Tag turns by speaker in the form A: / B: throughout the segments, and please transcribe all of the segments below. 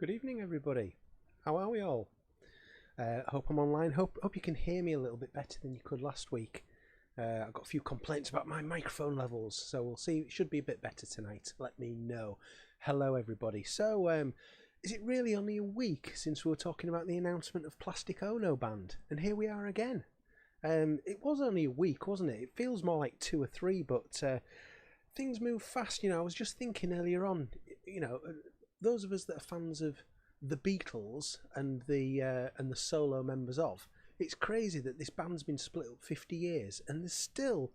A: Good evening, everybody. How are we all? Hope I'm online. Hope you can hear me a little bit better than you could last week. I've got a few complaints about my microphone levels, so we'll see. It should be a bit better tonight. Let me know. Hello, everybody. So, is it really only a week since we were talking about the announcement of Plastic Ono Band? And here we are again. It was only a week, wasn't it? It feels more like 2 or 3, but things move fast. I was just thinking earlier on, those of us that are fans of the Beatles and the solo members of, it's crazy that this band's been split up 50 years and we still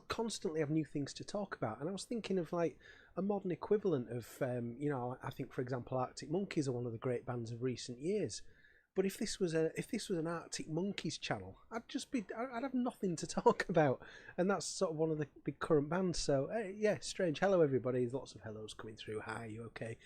A: constantly have new things to talk about. And I was thinking of like a modern equivalent of I think, for example, Arctic Monkeys are one of the great bands of recent years. But if this was an Arctic Monkeys channel, I'd have nothing to talk about, and that's sort of one of the big current bands. So yeah, strange. Hello everybody. There's lots of hellos coming through. Hi, you okay?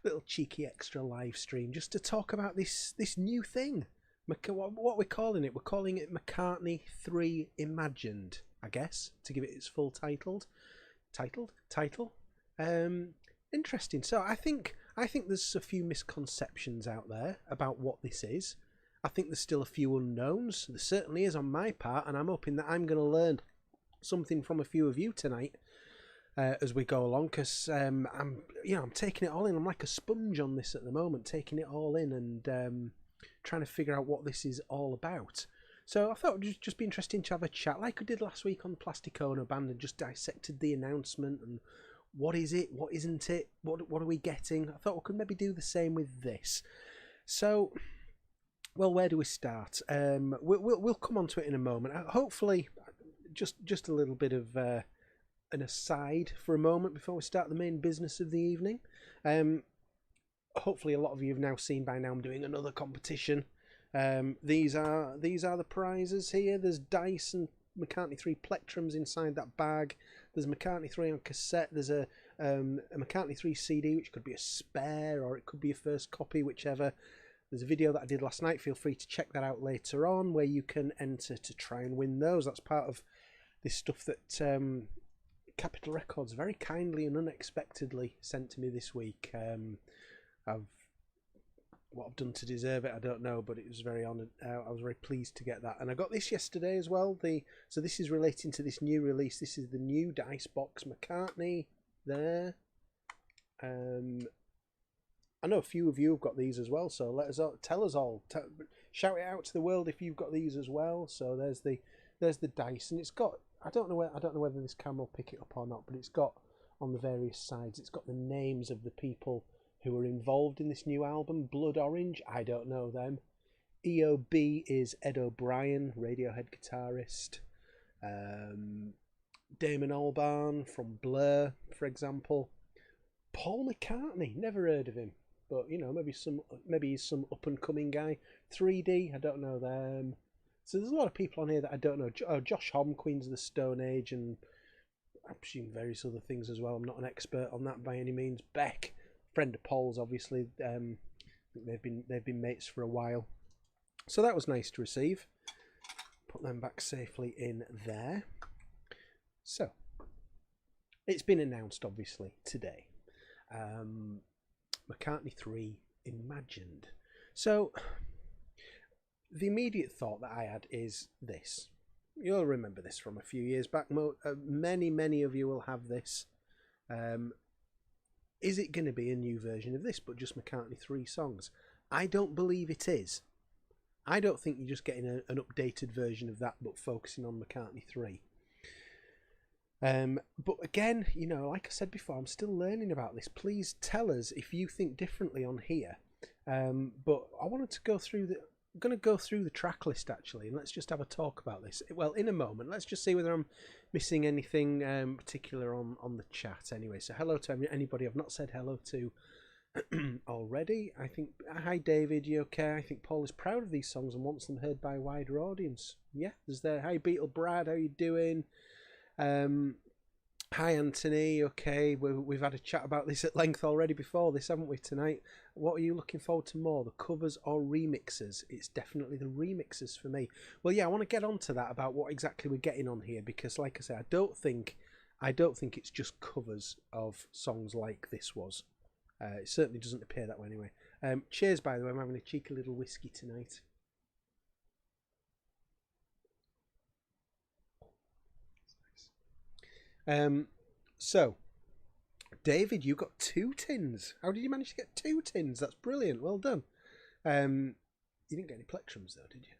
A: Little cheeky extra live stream just to talk about this new thing. What we're calling it? We're calling it McCartney 3 Imagined, I guess, to give it its full title. Interesting. So I think there's a few misconceptions out there about what this is. I think there's still a few unknowns. There certainly is on my part, and I'm hoping that I'm going to learn something from a few of you tonight as we go along, because I'm taking it all in. I'm like a sponge on this at the moment, taking it all in and trying to figure out what this is all about. So I thought it would just be interesting to have a chat like I did last week on Plastic Ono Band and just dissected the announcement and what is it, what isn't it, what are we getting. I thought we could maybe do the same with this. So, well, where do we start? We'll come on to it in a moment. Hopefully, just a little bit of an aside for a moment before we start the main business of the evening. Hopefully, a lot of you have now seen by now I'm doing another competition. These are the prizes here. There's dice and McCartney 3 plectrums inside that bag. There's McCartney 3 on cassette. There's a McCartney 3 CD, which could be a spare or it could be a first copy, whichever. There's a video that I did last night. Feel free to check that out later on, where you can enter to try and win those. That's part of this stuff that Capitol Records very kindly and unexpectedly sent to me this week. What I've done to deserve it, I don't know, but it was very honoured. I was very pleased to get that, and I got this yesterday as well. So this is relating to this new release. This is the new Dice Box McCartney. There, I know a few of you have got these as well. So let us tell us all. Shout it out to the world if you've got these as well. So there's the dice, and it's got. I don't know whether this camera will pick it up or not, but it's got on the various sides. It's got the names of the people who are involved in this new album. Blood Orange, I don't know them. EOB is Ed O'Brien, Radiohead guitarist. Damon Albarn from Blur, for example. Paul McCartney, never heard of him, but maybe he's some up and coming guy. 3D, I don't know them. So there's a lot of people on here that I don't know. Josh Homme, Queens of the Stone Age, and I presume various other things as well. I'm not an expert on that by any means. Beck, friend of Paul's, obviously. They've been mates for a while, so that was nice to receive. Put them back safely in there. So it's been announced, obviously, today. McCartney 3 Imagined. So the immediate thought that I had is this. You'll remember this from a few years back. Many of you will have this. Is it going to be a new version of this, but just McCartney 3 songs? I don't believe it is. I don't think you're just getting an updated version of that, but focusing on McCartney 3. But again, like I said before, I'm still learning about this. Please tell us if you think differently on here. But I wanted to go through I'm going to go through the track list actually, and let's just have a talk about this. Well, in a moment. Let's just see whether I'm missing anything particular on the chat. Anyway, so hello to anybody I've not said hello to already. I think, hi David, you okay? I think Paul is proud of these songs and wants them heard by a wider audience. Yeah, there's there. Hi Beetle Brad, how you doing? Hi Anthony, okay, we've had a chat about this at length already before this, haven't we, tonight? What are you looking forward to more, the covers or remixes? It's definitely the remixes for me. Well, yeah, I want to get on to that about what exactly we're getting on here, because like I say, I don't think it's just covers of songs like this was. It certainly doesn't appear that way anyway. Cheers, by the way. I'm having a cheeky little whiskey tonight. So, David, you got 2 tins. How did you manage to get 2 tins? That's brilliant. Well done. You didn't get any plectrums, though, did you?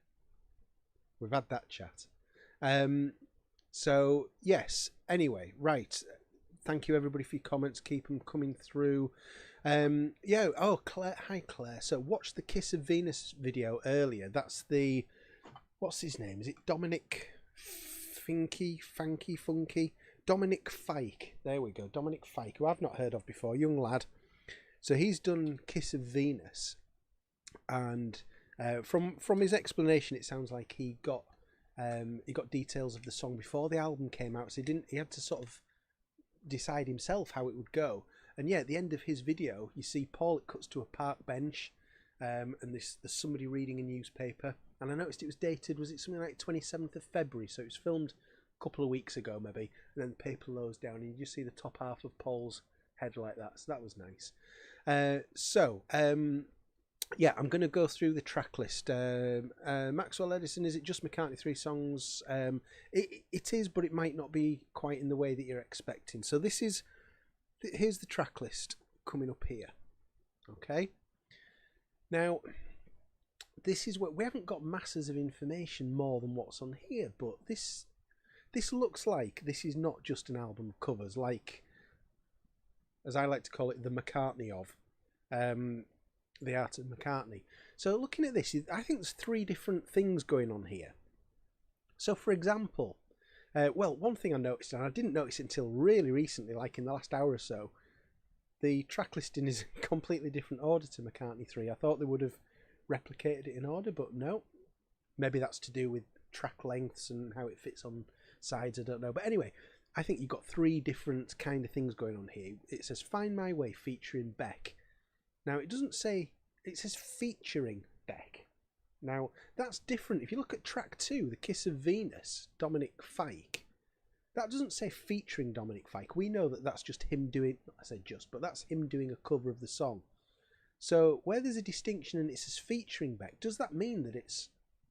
A: We've had that chat. So, yes. Anyway, right. Thank you, everybody, for your comments. Keep them coming through. Yeah. Oh, Claire. Hi, Claire. So, watch the Kiss of Venus video earlier. That's the... What's his name? Is it Dominic Funky? Dominic Fike. There we go. Dominic Fike, who I've not heard of before. Young lad. So, he's done Kiss of Venus. And from his explanation, it sounds like he got details of the song before the album came out. So, he had to sort of decide himself how it would go. And yeah, at the end of his video, you see Paul, it cuts to a park bench, and there's somebody reading a newspaper. And I noticed it was dated, was it something like 27th of February? So it was filmed a couple of weeks ago, maybe. And then the paper lowers down, and you just see the top half of Paul's head like that. So that was nice. Yeah, I'm going to go through the track list. Maxwell Edison, is it just McCartney 3 songs? It is, but it might not be quite in the way that you're expecting. So here's the track list coming up here. Okay. Now, this is what we haven't got masses of information more than what's on here, but this looks like this is not just an album of covers, like, as I like to call it, the McCartney of. The Art of McCartney. So looking at this, I think there's 3 different things going on here. So for example, well, one thing I noticed, and I didn't notice it until really recently, like in the last hour or so, the track listing is in completely different order to McCartney 3. I thought they would have replicated it in order, but no. Maybe that's to do with track lengths and how it fits on sides, I don't know. But anyway, I think you've got 3 different kind of things going on here. It says Find My Way featuring Beck. Now, it doesn't say, it says featuring Beck. Now, that's different. If you look at track 2, The Kiss of Venus, Dominic Fike, that doesn't say featuring Dominic Fike. We know that that's just him doing, I say just, but that's him doing a cover of the song. So, where there's a distinction and it says featuring Beck, does that mean that it's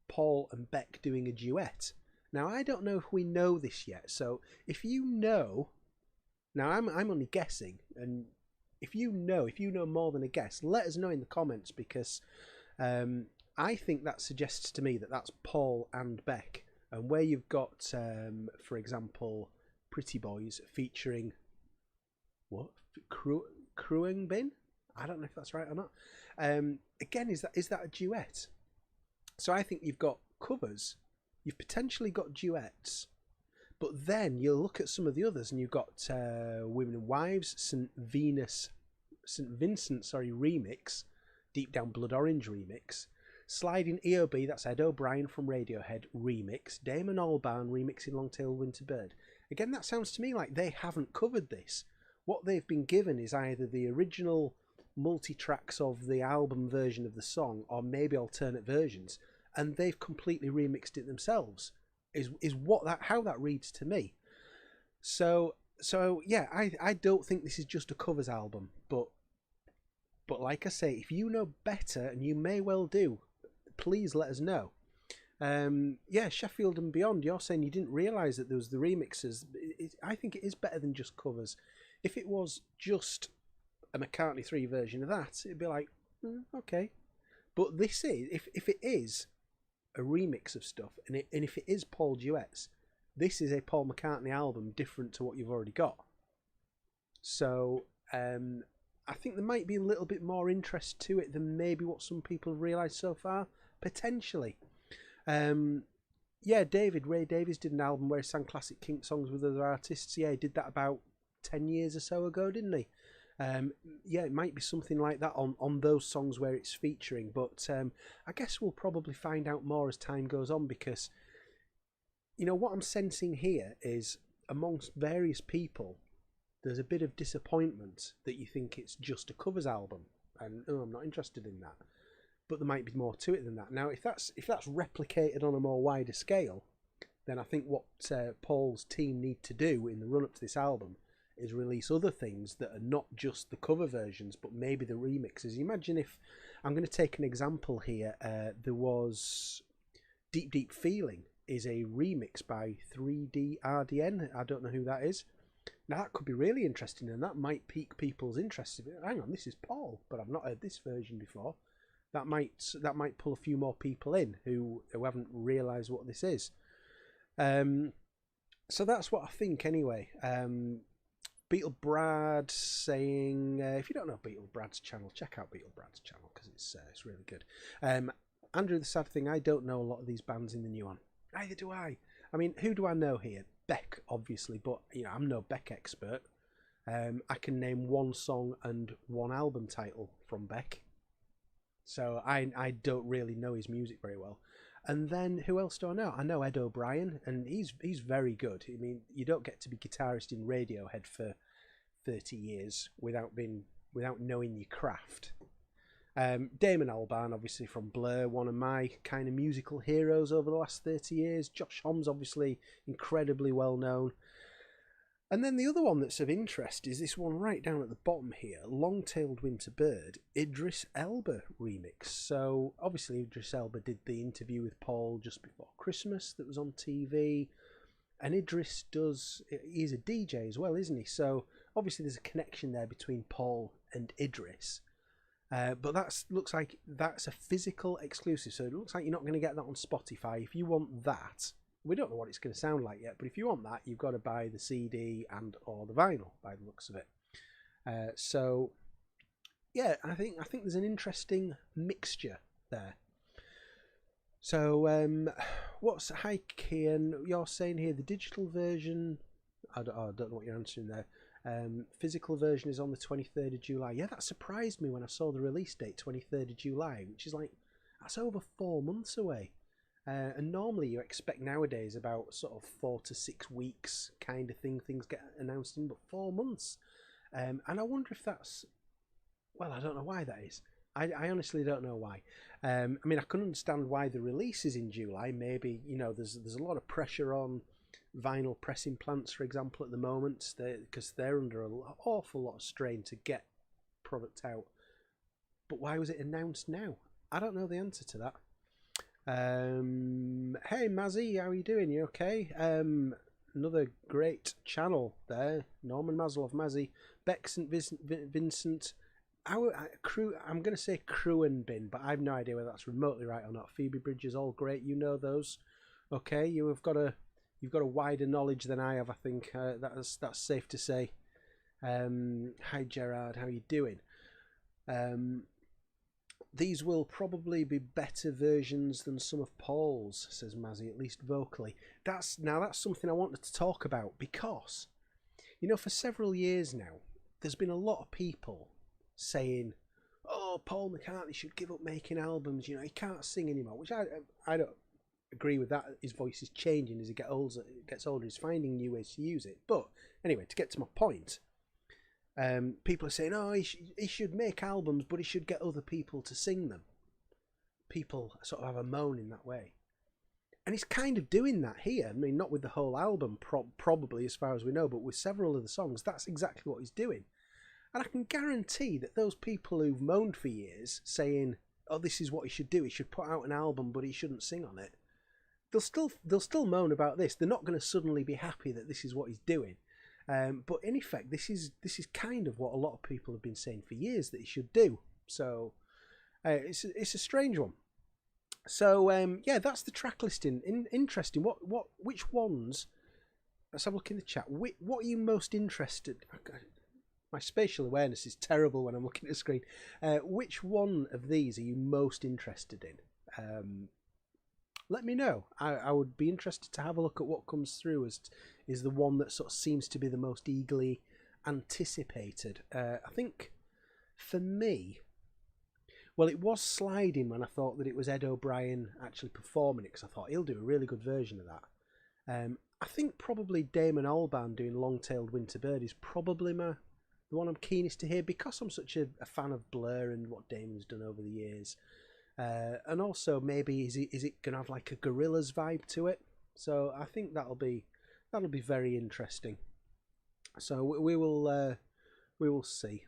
A: Paul and Beck doing a duet? Now, I don't know if we know this yet. So, if you know, now I'm only guessing, and if you know more than a guess, let us know in the comments, because I think that suggests to me that that's Paul and Beck. And where you've got, for example, Pretty Boys featuring, what? Kruengbin? I don't know if that's right or not. Again, is that a duet? So I think you've got covers, you've potentially got duets, but then you'll look at some of the others and you've got Women and Wives, St. Vincent, remix, Deep Down Blood Orange remix, Sliding EOB, that's Ed O'Brien from Radiohead remix, Damon Albarn remixing Long Tail Winter Bird. Again, that sounds to me like they haven't covered this. What they've been given is either the original multi-tracks of the album version of the song, or maybe alternate versions, and they've completely remixed it themselves. Is how that reads to me. So yeah, I don't think this is just a covers album, but like I say, if you know better, and you may well do, please let us know. Yeah, Sheffield and Beyond, you're saying you didn't realise that there was the remixes. I think it is better than just covers. If it was just a McCartney 3 version of that, it'd be like, okay. But this is, if it is a remix of stuff, and if it is Paul duets, this is a Paul McCartney album different to what you've already got. So I think there might be a little bit more interest to it than maybe what some people have realised so far, potentially. Yeah, Ray Davies did an album where he sang classic Kink songs with other artists. Yeah, he did that about 10 years or so ago, didn't he? Yeah, it might be something like that on those songs where it's featuring, but I guess we'll probably find out more as time goes on, because, you know, what I'm sensing here is, amongst various people, there's a bit of disappointment that you think it's just a covers album, and I'm not interested in that. But there might be more to it than that. Now, if that's replicated on a more wider scale, then I think what Paul's team need to do in the run-up to this album is release other things that are not just the cover versions, but maybe the remixes. Imagine if, I'm going to take an example here, there was Deep Deep Feeling is a remix by 3DRDN. I don't know who that is. Now that could be really interesting, and that might pique people's interest. Hang on, this is Paul, but I've not heard this version before. That might pull a few more people in who haven't realised what this is. So that's what I think anyway. Beetle Brad saying, if you don't know Beetle Brad's channel, check out Beetle Brad's channel because it's really good. Andrew, the sad thing, I don't know a lot of these bands in the new one. Neither do I. I mean, who do I know here? Beck, obviously, but you know, I'm no Beck expert. I can name one song and one album title from Beck. So I don't really know his music very well. And then who else do I know? I know Ed O'Brien, and he's very good. I mean, you don't get to be guitarist in Radiohead for 30 years without knowing your craft. Damon Albarn, obviously from Blur, one of my kind of musical heroes over the last 30 years. Josh Homme, obviously incredibly well known. And then the other one that's of interest is this one right down at the bottom here, Long-Tailed Winter Bird, Idris Elba remix. So obviously Idris Elba did the interview with Paul just before Christmas that was on TV. And Idris he's a DJ as well, isn't he? So obviously there's a connection there between Paul and Idris. But looks like that's a physical exclusive. So it looks like you're not going to get that on Spotify. If you want that, we don't know what it's going to sound like yet, but if you want that, you've got to buy the CD and or the vinyl by the looks of it. So yeah, I think there's an interesting mixture there. So hi Kian, you're saying here the digital version, I don't know what you're answering there. Physical version is on the 23rd of July. Yeah, that surprised me when I saw the release date, 23rd of July, which is like, that's over 4 months away. And normally you expect nowadays about sort of 4 to 6 weeks kind of thing things get announced in, but 4 months. And I wonder if that's, well, I don't know why that is. I honestly don't know why. I mean, I can understand why the release is in July. Maybe, you know, there's a lot of pressure on vinyl pressing plants, for example, at the moment, because they're under an awful lot of strain to get product out. But why was it announced now? I don't know the answer to that. Hey Mazzy, how are you doing? You okay? Another great channel there. Norman Maslov, Mazzy, Beck St. Vincent, crew. I'm going to say Crew and Bin, but I have no idea whether that's remotely right or not. Phoebe Bridges, all great. You know those. Okay, you've got a wider knowledge than I have. I think that's safe to say. Hi Gerard, how are you doing? These will probably be better versions than some of Paul's, says Mazzy, at least vocally. That's something I wanted to talk about because, you know, for several years now, there's been a lot of people saying, oh, Paul McCartney should give up making albums, you know, he can't sing anymore, which I don't agree with that. His voice is changing as he gets older, he's finding new ways to use it. But anyway, to get to my point, people are saying, oh, he should make albums, but he should get other people to sing them. People sort of have a moan in that way. And he's kind of doing that here. I mean, not with the whole album, probably as far as we know, but with several of the songs, that's exactly what he's doing. And I can guarantee that those people who've moaned for years, saying, oh, this is what he should do, he should put out an album, but he shouldn't sing on it, they'll still moan about this. They're not going to suddenly be happy that this is what he's doing. But in effect, this is kind of what a lot of people have been saying for years that he should do. So it's a strange one. So yeah, that's the track listing. Interesting. Which ones? Let's have a look in the chat. What are you most interested? My spatial awareness is terrible when I'm looking at the screen. Which one of these are you most interested in? Let me know. I would be interested to have a look at what comes through as is the one that sort of seems to be the most eagerly anticipated. I think for me, well, it was sliding when I thought that it was Ed O'Brien actually performing it, because I thought he'll do a really good version of that. I think probably Damon Albarn doing Long-Tailed Winter Bird is probably the one I'm keenest to hear, because I'm such a fan of Blur and what Damon's done over the years. And also maybe is it gonna have like a Gorillaz vibe to it? So I think that'll be very interesting. So we will see.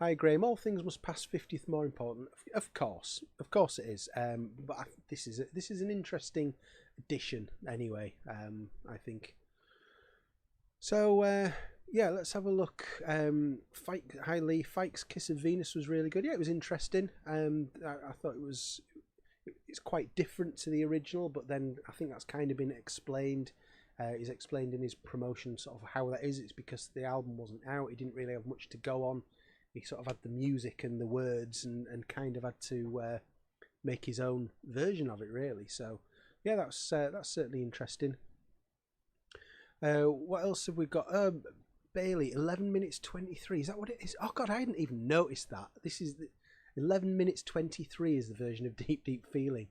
A: Hi Graham. All things must pass 50th more important. Of course it is. But this is an interesting addition anyway. I think. So yeah, let's have a look. Hi Lee. Fike's Kiss of Venus was really good. Yeah, it was interesting. I thought it's quite different to the original, but then I think that's kind of been explained. He's explained in his promotion sort of how that is. It's because the album wasn't out. He didn't really have much to go on. He sort of had the music and the words and kind of had to make his own version of it, really. So yeah, that's certainly interesting. What else have we got? Bailey, 11 minutes 23. Is that what it is? Oh God, I hadn't even noticed that. This is 11 minutes 23 is the version of Deep Deep Feeling.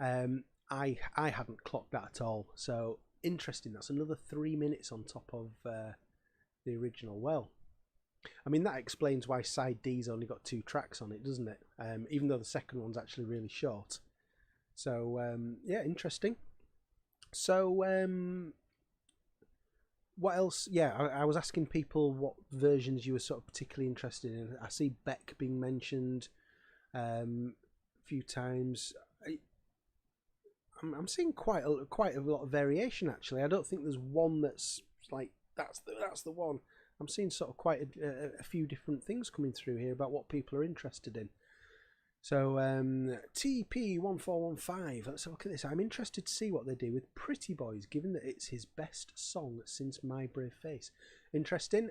A: I hadn't clocked that at all. So interesting. That's another 3 minutes on top of the original. Well, I mean, that explains why side D's only got 2 tracks on it, doesn't it? Even though the second one's actually really short. So yeah, interesting. So what else? Yeah, I was asking people what versions you were sort of particularly interested in. I see Beck being mentioned a few times. I'm seeing quite a lot of variation, actually. I don't think there's one that's like that's the one. I'm seeing sort of quite a few different things coming through here about what people are interested in. So TP1415, let's have a look at this. I'm interested to see what they do with Pretty Boys, given that it's his best song since My Brave Face. Interesting.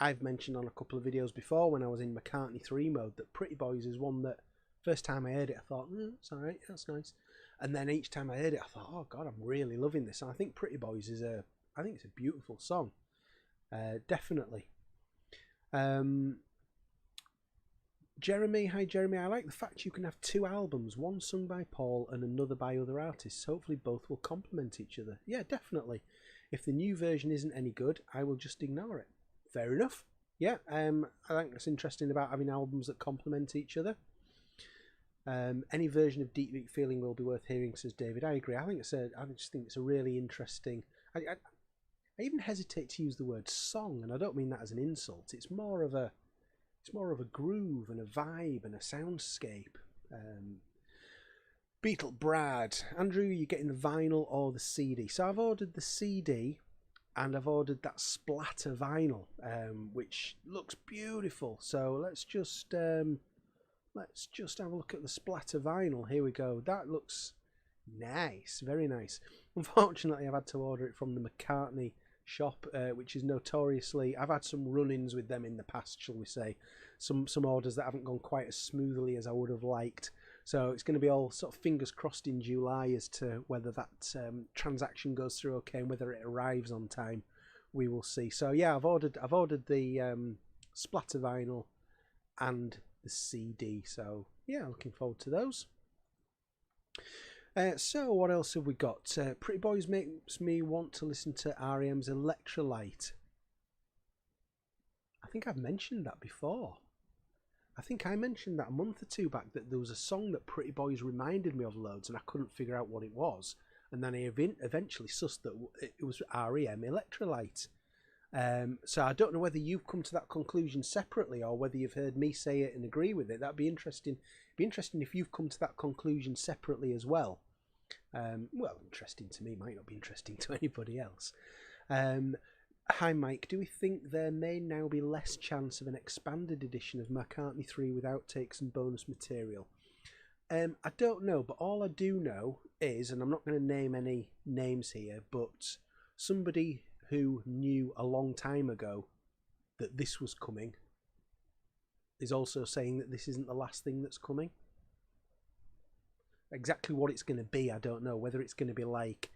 A: I've mentioned on a couple of videos before when I was in McCartney 3 mode that Pretty Boys is one that first time I heard it I thought, it's alright, that's nice. And then each time I heard it I thought, oh God, I'm really loving this. And I think Pretty Boys is I think it's a beautiful song. Definitely. Jeremy, hi Jeremy, I like the fact you can have 2 albums, one sung by Paul and another by other artists. Hopefully both will complement each other. Yeah, definitely. If the new version isn't any good, I will just ignore it. Fair enough. Yeah, I think that's interesting about having albums that complement each other. Any version of Deep Deep Feeling will be worth hearing, says David. I agree. I just think it's a really interesting. I even hesitate to use the word song, and I don't mean that as an insult. It's more of a groove and a vibe and a soundscape. Beetle Brad, Andrew, you getting the vinyl or the CD? So I've ordered the CD, and I've ordered that splatter vinyl, which looks beautiful. So let's just have a look at the splatter vinyl. Here we go. That looks nice, very nice. Unfortunately, I've had to order it from the McCartney shop, which is notoriously, I've had some run-ins with them in the past, shall we say, some orders that haven't gone quite as smoothly as I would have liked. So it's going to be all sort of fingers crossed in July as to whether that transaction goes through okay and whether it arrives on time. We will see. So yeah, I've ordered the splatter vinyl and the CD. So yeah, looking forward to those. So what else have we got? Pretty Boys makes me want to listen to R.E.M's Electrolyte. I think I've mentioned that before. I think I mentioned that a month or 2 back, that there was a song that Pretty Boys reminded me of loads and I couldn't figure out what it was. And then I eventually sussed that it was R.E.M. Electrolyte. So I don't know whether you've come to that conclusion separately or whether you've heard me say it and agree with it. That'd be interesting. It'd be interesting if you've come to that conclusion separately as well. Well, interesting to me, might not be interesting to anybody else. Hi Mike, do we think there may now be less chance of an expanded edition of McCartney 3 with outtakes and bonus material? I don't know, but all I do know is, and I'm not going to name any names here, but somebody who knew a long time ago that this was coming is also saying that this isn't the last thing that's coming. Exactly what it's going to be, I don't know. Whether it's going to be like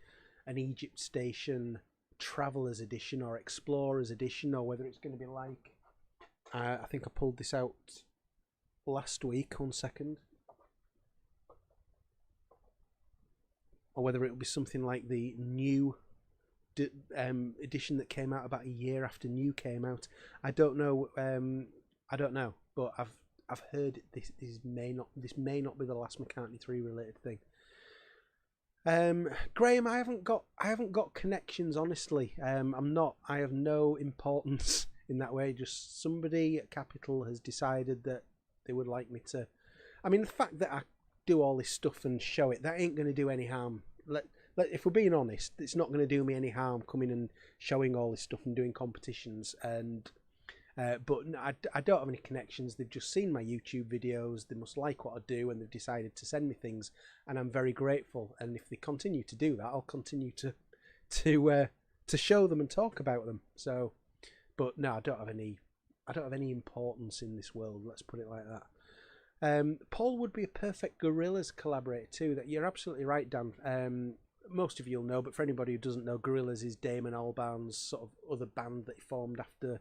A: an Egypt Station Travelers Edition or Explorers Edition, or whether it's going to be like... I think I pulled this out last week, 1 second. Or whether it will be something like the new edition that came out about a year after New came out. I don't know. I don't know, but I've heard this may not be the last McCartney 3 related thing. Graham, I haven't got connections, honestly. I have no importance in that way. Just somebody at Capital has decided that they would like me to. I mean, the fact that I do all this stuff and show it, that ain't going to do any harm. If we're being honest, it's not going to do me any harm coming and showing all this stuff and doing competitions. And but I don't have any connections. They've just seen my YouTube videos. They must like what I do, and they've decided to send me things, and I'm very grateful. And if they continue to do that, I'll continue to show them and talk about them. So, but no, I don't have any importance in this world. Let's put it like that. Paul would be a perfect Gorillaz collaborator too. That you're absolutely right, Dan. Most of you'll know, but for anybody who doesn't know, Gorillaz is Damon Albarn's sort of other band that he formed after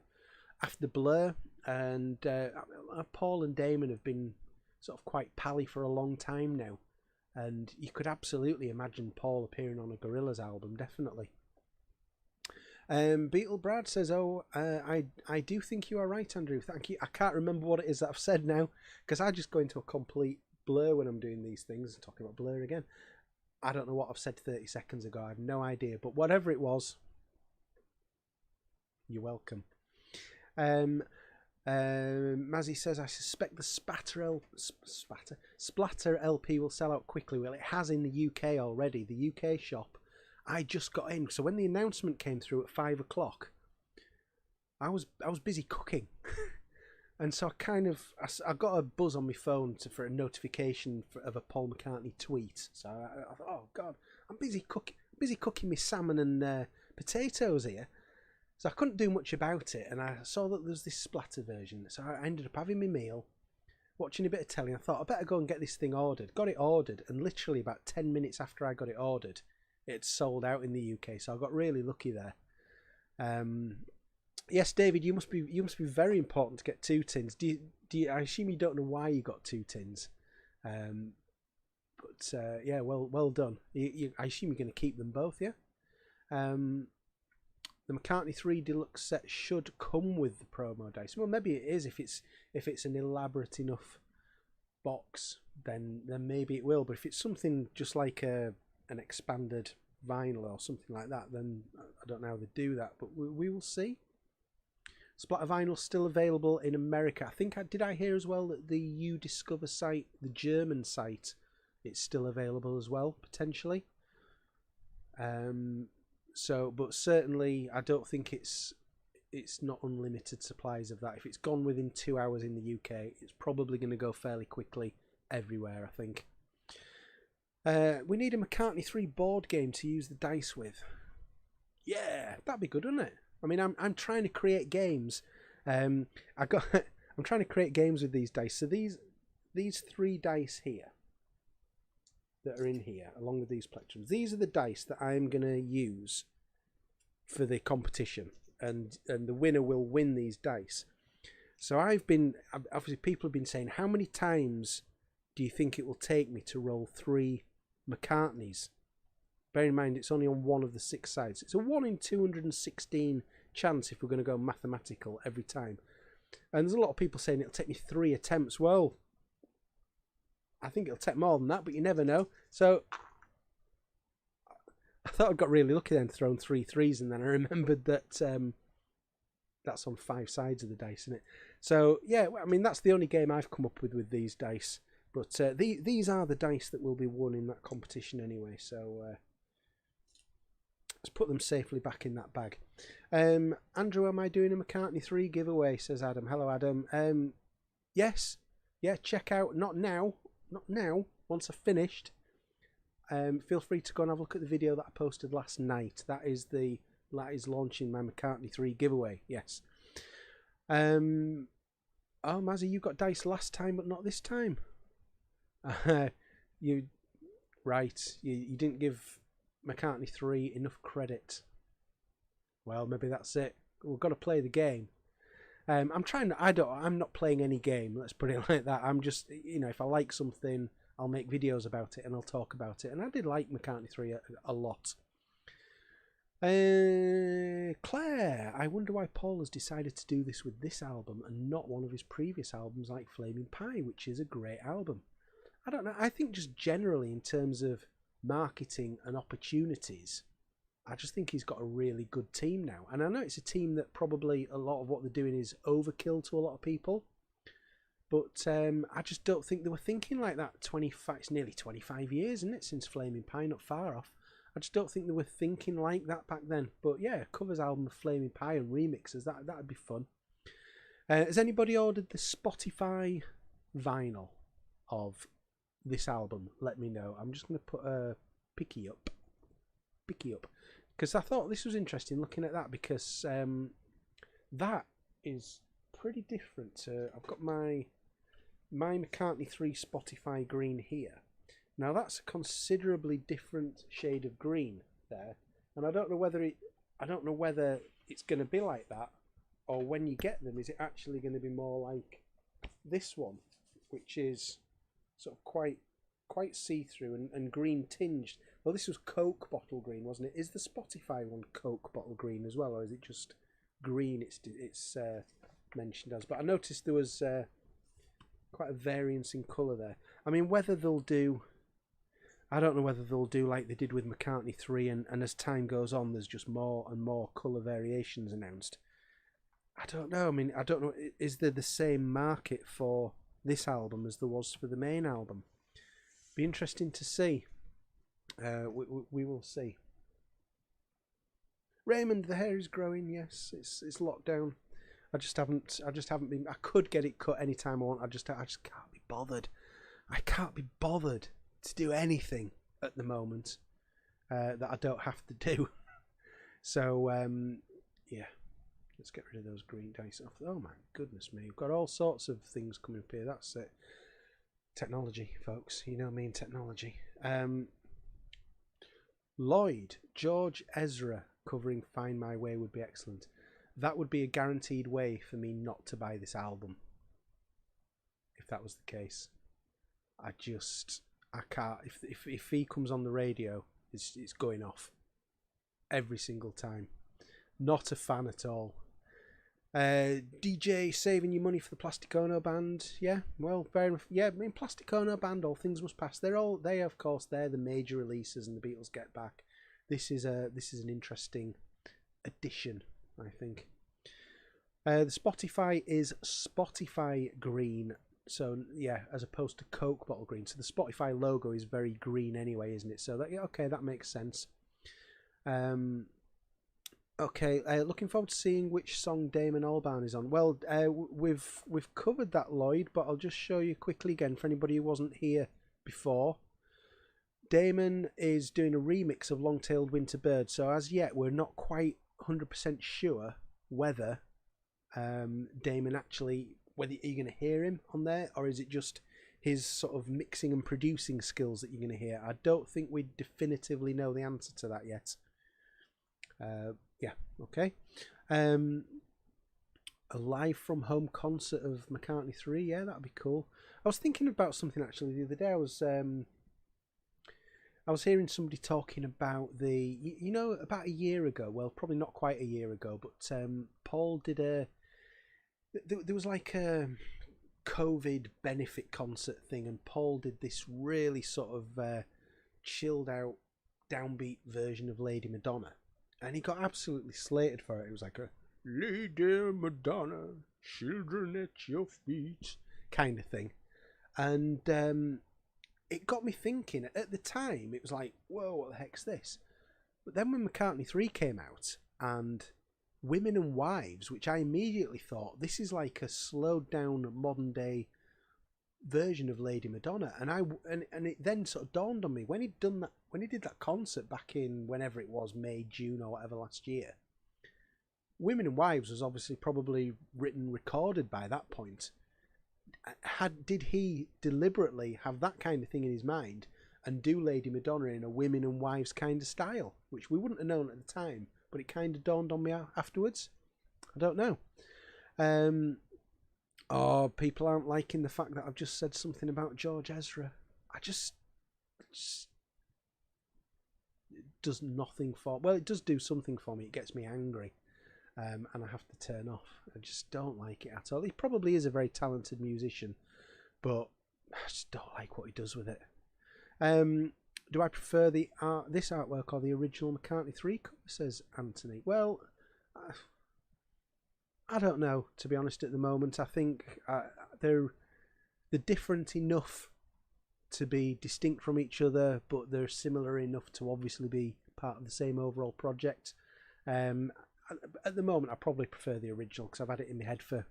A: Blur, and Paul and Damon have been sort of quite pally for a long time now, and you could absolutely imagine Paul appearing on a Gorillaz album, definitely. Beetle Brad says, "Oh, I do think you are right, Andrew. Thank you. I can't remember what it is that I've said now because I just go into a complete blur when I'm doing these things." Talking about Blur again, I don't know what I've said 30 seconds ago. I have no idea, but whatever it was, you're welcome. Mazzy says, I suspect the Splatter LP will sell out quickly. Well, it has in the UK already. The UK shop. I just got in, so when the announcement came through at 5 o'clock, I was busy cooking, and so I got a buzz on my phone for a notification of a Paul McCartney tweet. So I thought, oh God, I'm busy cooking my salmon and potatoes here. So I couldn't do much about it, and I saw that there's this Splatter version. So I ended up having my meal, watching a bit of telly. I thought, I better go and get this thing ordered. Got it ordered, and literally about 10 minutes after I got it ordered, it sold out in the UK. So I got really lucky there. Yes, David, you must be very important to get 2 tins. Do you, I assume you don't know why you got 2 tins, but yeah, well done. I assume you're going to keep them both, yeah. The McCartney 3 Deluxe set should come with the promo dice. Well, maybe it is if it's an elaborate enough box, then maybe it will. But if it's something just like an expanded vinyl or something like that, then I don't know how they do that. But we will see. Splatter vinyl still available in America. I think did I hear as well that the You Discover site, the German site, it's still available as well potentially. So, but certainly, I don't think it's not unlimited supplies of that. If it's gone within 2 hours in the UK, it's probably going to go fairly quickly everywhere, I think. We need a McCartney 3 board game to use the dice with. Yeah, that'd be good, wouldn't it? I mean, I'm trying to create games. I'm trying to create games with these dice. So these 3 dice here that are in here, along with these plectrums, these are the dice that I'm going to use for the competition, and the winner will win these dice. So obviously people have been saying, how many times do you think it will take me to roll 3 McCartneys? Bear in mind, it's only on one of the 6 sides. It's a 1 in 216 chance if we're going to go mathematical every time. And there's a lot of people saying it'll take me 3 attempts. Well, I think it'll take more than that, but you never know. So I thought I got really lucky then, thrown 3 threes, and then I remembered that that's on 5 sides of the dice, isn't it? So yeah, I mean, that's the only game I've come up with these dice. But these are the dice that will be won in that competition anyway. So let's put them safely back in that bag. Andrew, am I doing a McCartney 3 giveaway? Says Adam. Hello, Adam. Yes. Yeah, check out. Not now. Once I've finished, feel free to go and have a look at the video that I posted last night. That is launching my McCartney 3 giveaway. Yes. Oh, Mazzy, you got dice last time, but not this time. You didn't give McCartney 3 enough credit. Well, maybe that's it. We've got to play the game. I'm not playing any game, let's put it like that. I'm just, if I like something, I'll make videos about it and I'll talk about it. And I did like McCartney 3 a lot. Claire, I wonder why Paul has decided to do this with this album and not one of his previous albums like Flaming Pie, which is a great album. I don't know. I think just generally in terms of marketing and opportunities, I just think he's got a really good team now. And I know it's a team that probably a lot of what they're doing is overkill to a lot of people. But I just don't think they were thinking like that. It's nearly 25 years, isn't it, since Flaming Pie? Not far off. I just don't think they were thinking like that back then. But yeah, covers album of Flaming Pie and remixes, that'd be fun. Has anybody ordered the Spotify vinyl of this album? Let me know. I'm just going to put a picky up. Because I thought this was interesting looking at that, because that is pretty different. I've got my McCartney 3 Spotify green here. Now that's a considerably different shade of green there, and I don't know whether it's going to be like that, or when you get them, is it actually going to be more like this one, which is sort of quite see-through and green tinged. Well, this was Coke bottle green, wasn't it? Is the Spotify one Coke bottle green as well, or is it just green? It's mentioned as. But I noticed there was quite a variance in colour there. I mean, whether they'll do, I don't know whether they'll do like they did with McCartney 3, and as time goes on, there's just more and more colour variations announced. I don't know. I mean, I don't know. Is there the same market for this album as there was for the main album? Be interesting to see. We will see. Raymond, the hair is growing. Yes, it's locked down. I just haven't been. I could get it cut anytime I want. I just can't be bothered. I can't be bothered to do anything at the moment that I don't have to do. So yeah, let's get rid of those green dice off. Oh my goodness me, we've got all sorts of things coming up here. That's it. Technology, folks. You know me and technology. Lloyd, George Ezra covering Find My Way would be excellent. That would be a guaranteed way for me not to buy this album. If that was the case. I can't. If he comes on the radio, it's going off. Every single time. Not a fan at all. DJ saving you money for the Plastic Ono Band. Yeah, well, fair enough. Yeah, I mean, Plastic Ono Band, All Things Must Pass. They're the major releases, and the Beatles Get Back. This is an interesting addition, I think. The Spotify is Spotify green, so yeah, as opposed to Coke bottle green. So the Spotify logo is very green anyway, isn't it? So that, yeah, okay, that makes sense. Okay, looking forward to seeing which song Damon Albarn is on. Well, we've covered that, Lloyd, but I'll just show you quickly again for anybody who wasn't here before. Damon is doing a remix of Long-Tailed Winter Bird, so as yet we're not quite 100% sure whether Damon actually, whether you're going to hear him on there, or is it just his sort of mixing and producing skills that you're going to hear. I don't think we definitively know the answer to that yet. Yeah, okay. A live from home concert of McCartney 3, yeah, that'd be cool. I was thinking about something actually the other day. I was hearing somebody talking about about a year ago, well, probably not quite a year ago, but Paul did there was like a COVID benefit concert thing, and Paul did this really sort of chilled out, downbeat version of Lady Madonna, and he got absolutely slated for it. It was like a Lady Madonna, children at your feet kind of thing, and it got me thinking. At the time, it was like, whoa, what the heck's this? But then when McCartney 3 came out, and Women and Wives, which I immediately thought, this is like a slowed down modern day version of Lady Madonna, and it then sort of dawned on me when he did that concert back in whenever it was, May, June or whatever last year. Women and Wives was obviously probably written, recorded by that point. Did he deliberately have that kind of thing in his mind and do Lady Madonna in a Women and Wives kind of style, which we wouldn't have known at the time, but it kind of dawned on me afterwards? I don't know. Oh, people aren't liking the fact that I've just said something about George Ezra. It does nothing for... Well, it does do something for me. It gets me angry. And I have to turn off. I just don't like it at all. He probably is a very talented musician, but I just don't like what he does with it. do I prefer this artwork or the original McCartney 3 cover, says Anthony. Well, I don't know, to be honest, at the moment. I think they're different enough to be distinct from each other, but they're similar enough to obviously be part of the same overall project. At the moment, I probably prefer the original because I've had it in my head for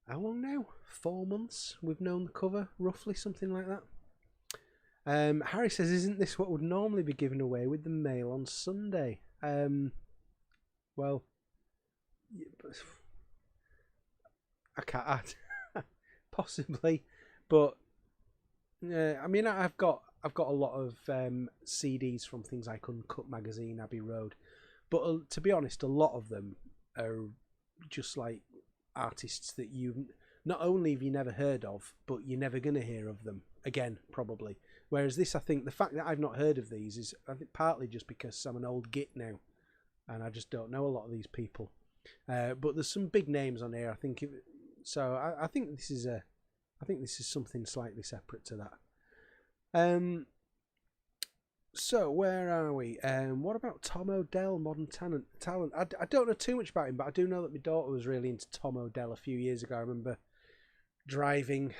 A: how long now? 4 months we've known the cover, roughly, something like that. Harry says, isn't this what would normally be given away with the mail on Sunday? Well, I can't possibly, but I mean, I've got a lot of CDs from things like Uncut Magazine, Abbey Road, but to be honest, a lot of them are just like artists that you not only have you never heard of, but you're never going to hear of them again, probably. Whereas this, I think, the fact that I've not heard of these is, I think, partly just because I'm an old git now, and I just don't know a lot of these people. But there's some big names on here. I think I think this is something slightly separate to that. So where are we? What about Tom Odell, Modern Talent? I don't know too much about him, but I do know that my daughter was really into Tom Odell a few years ago. I remember driving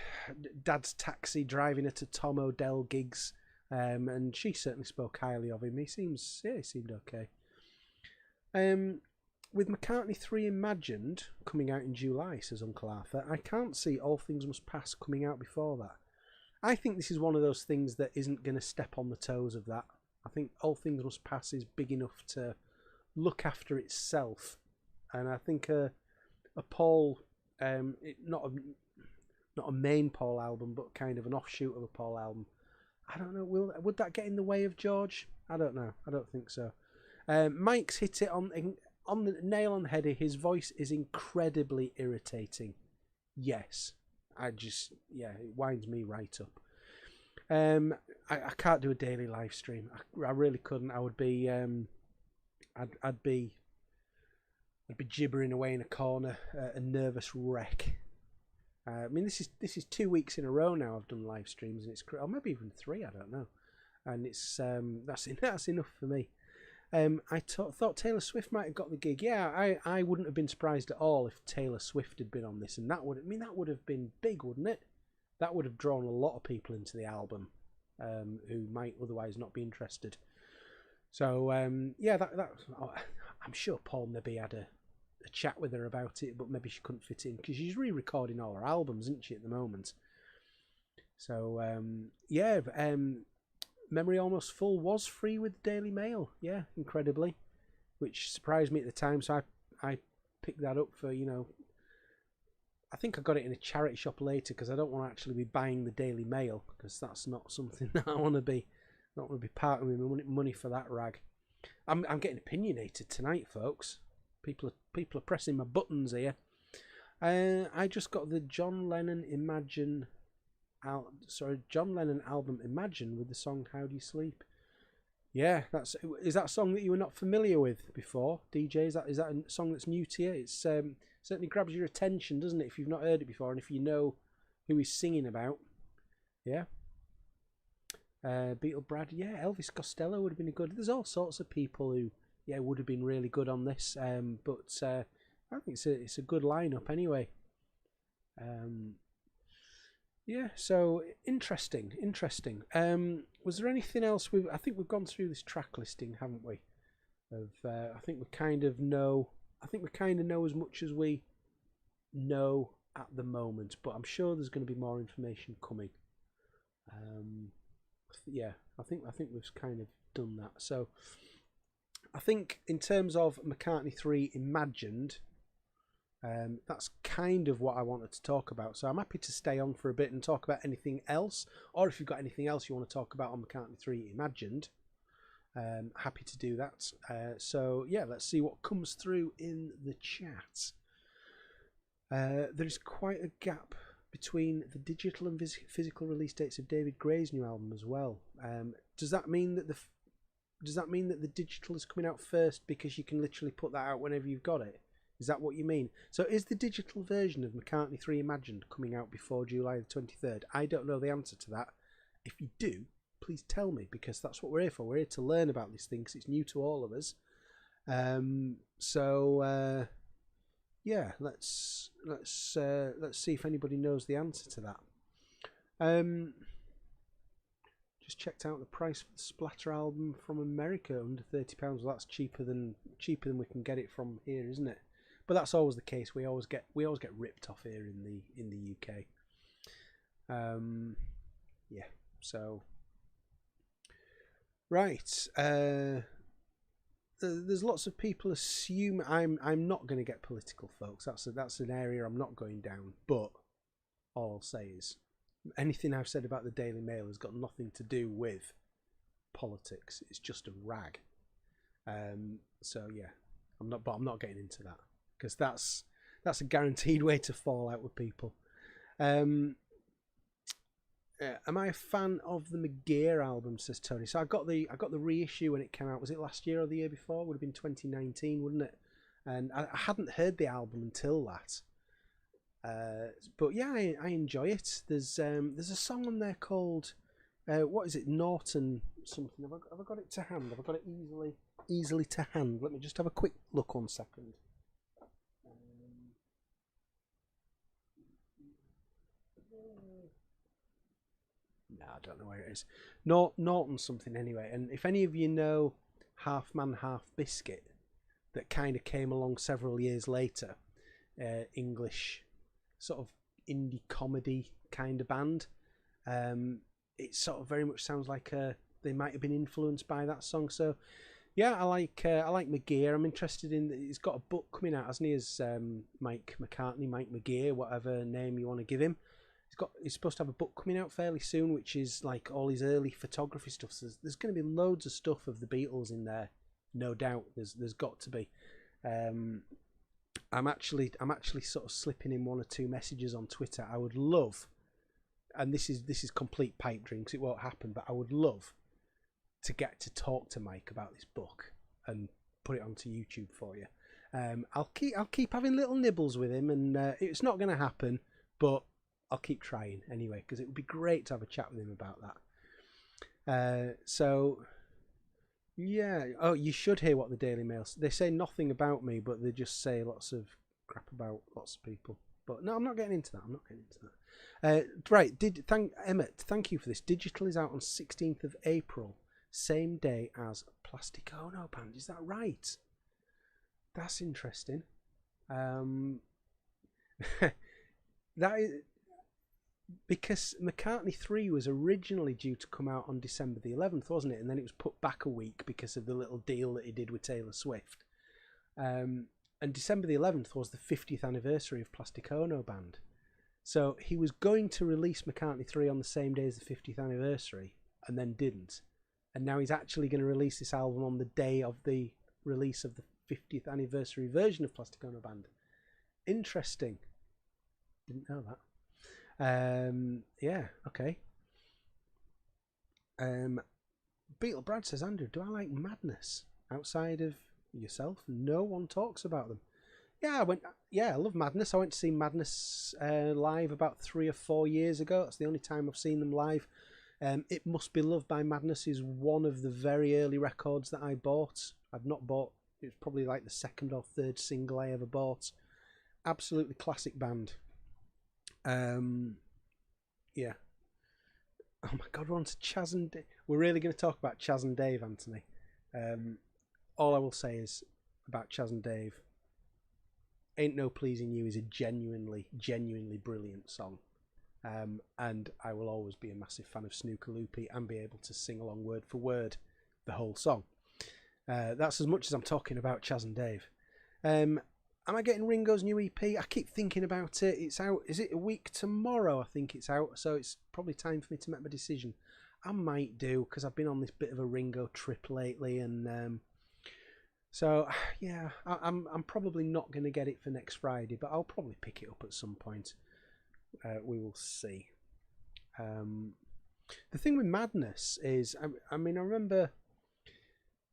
A: Dad's taxi, driving her to Tom Odell gigs, and she certainly spoke highly of him. He seemed okay. With McCartney 3 Imagined coming out in July, says Uncle Arthur, I can't see All Things Must Pass coming out before that. I think this is one of those things that isn't going to step on the toes of that. I think All Things Must Pass is big enough to look after itself, and I think a Paul, not a main Paul album, but kind of an offshoot of a Paul album. I don't know. Would that get in the way of George? I don't know. I don't think so. Mike's hit it on the nail on the head. His voice is incredibly irritating. Yes. It winds me right up. I can't do a daily live stream. I really couldn't. I would be, I'd be gibbering away in a corner, a nervous wreck. I mean, this is 2 weeks in a row now I've done live streams, and it's, or maybe even 3, I don't know, and it's that's enough for me. I thought Taylor Swift might have got the gig. Yeah, I wouldn't have been surprised at all if Taylor Swift had been on this, and that would have been big, wouldn't it? That would have drawn a lot of people into the album who might otherwise not be interested. So I'm sure Paul maybe had a chat with her about it, but maybe she couldn't fit in because she's re-recording all her albums, isn't she, at the moment? So Memory Almost Full was free with the Daily Mail, incredibly, which surprised me at the time. So I picked that up for, I think I got it in a charity shop later because I don't want to actually be buying the Daily Mail because that's not something that I want to be, not want to be parting with money for that rag. I'm getting opinionated tonight, folks. People are pressing my buttons here. I just got the John Lennon album Imagine with the song How Do You Sleep. Yeah, is that a song that you were not familiar with before, DJ? Is that a song that's new to you? It's certainly grabs your attention, doesn't it, if you've not heard it before and if you know who he's singing about. Yeah. Beatle Brad, Elvis Costello would have been good. There's all sorts of people who would have been really good on this, but I think it's a good lineup anyway. So interesting. Was there anything else? I think we've gone through this track listing, haven't we? I think we kind of know as much as we know at the moment, but I'm sure there's going to be more information coming. I think we've kind of done that. So I think in terms of McCartney 3 Imagined, that's kind of what I wanted to talk about. So I'm happy to stay on for a bit and talk about anything else, or if you've got anything else you want to talk about on McCartney 3 Imagined, happy to do that. Let's see what comes through in the chat. There's quite a gap between the digital and physical release dates of David Gray's new album as well. Does that mean that the digital is coming out first because you can literally put that out whenever you've got it? Is that what you mean? So is the digital version of McCartney 3 Imagined coming out before July the 23rd? I don't know the answer to that. If you do, please tell me, because that's what we're here for. We're here to learn about these things. It's new to all of us. Yeah, let's see if anybody knows the answer to that. Just checked out the price for the Splatter album from America, under £30. Well, that's cheaper than we can get it from here, isn't it? But that's always the case. We always get ripped off here in the UK. Yeah. So right. There's lots of people assume I'm not going to get political, folks. That's an area I'm not going down. But all I'll say is, anything I've said about the Daily Mail has got nothing to do with politics. It's just a rag. So yeah, I'm not getting into that, because that's a guaranteed way to fall out with people. Am I a fan of the McGear album, says Tony? So I got the reissue when it came out. Was it last year or the year before? Would have been 2019, wouldn't it? And I hadn't heard the album until that. But yeah, I enjoy it. There's a song on there called what is it? Norton something. Have I got it to hand? Have I got it easily to hand? Let me just have a quick look 1 second. No, I don't know where it is. Norton something anyway. And if any of you know Half Man Half Biscuit, that kind of came along several years later, English sort of indie comedy kind of band, it sort of very much sounds like they might have been influenced by that song. So yeah, I like McGear. I'm interested in. He's got a book coming out, hasn't he? As Mike McCartney, Mike McGear, whatever name you want to give him. He's supposed to have a book coming out fairly soon, which is like all his early photography stuff. So there's going to be loads of stuff of the Beatles in there, no doubt. There's got to be. I'm actually sort of slipping in 1 or 2 messages on Twitter. I would love, and this is complete pipe dream because it won't happen, but I would love to get to talk to Mike about this book and put it onto YouTube for you. I'll keep having little nibbles with him, and it's not going to happen, but I'll keep trying anyway, because it would be great to have a chat with him about that. So yeah. Oh, you should hear what the Daily Mail. They say nothing about me, but they just say lots of crap about lots of people. But no, I'm not getting into that. Right. Emmett, thank you for this. Digital is out on 16th of April, same day as Plastic Ono Band. Is that right? That's interesting. That is because McCartney 3 was originally due to come out on December the 11th, wasn't it? And then it was put back a week because of the little deal that he did with Taylor Swift. And December the 11th was the 50th anniversary of Plastic Ono Band. So he was going to release McCartney 3 on the same day as the 50th anniversary, and then didn't. And now he's actually going to release this album on the day of the release of the 50th anniversary version of Plastic Ono Band. Interesting. Didn't know that. Yeah, okay. Beetle Brad says, Andrew, do I like Madness? Outside of yourself, no one talks about them. Yeah, I love Madness. I went to see Madness live about 3 or 4 years ago. That's the only time I've seen them live. It Must Be Loved by Madness is one of the very early records that I bought. I've not bought, it's probably like the 2nd or 3rd single I ever bought. Absolutely classic band. Yeah. Oh my God, we're on to Chaz and Dave. We're really going to talk about Chaz and Dave, Anthony. All I will say is about Chaz and Dave, Ain't No Pleasing You is a genuinely brilliant song. And I will always be a massive fan of Snooker Loopy and be able to sing along word for word the whole song. That's as much as I'm talking about Chaz and Dave. Am I getting Ringo's new EP? I keep thinking about it. It's out. Is it a week tomorrow? I think it's out. So it's probably time for me to make my decision. I might do, because I've been on this bit of a Ringo trip lately, and so yeah, I'm probably not going to get it for next Friday, but I'll probably pick it up at some point. We will see. The thing with Madness is, I mean, I remember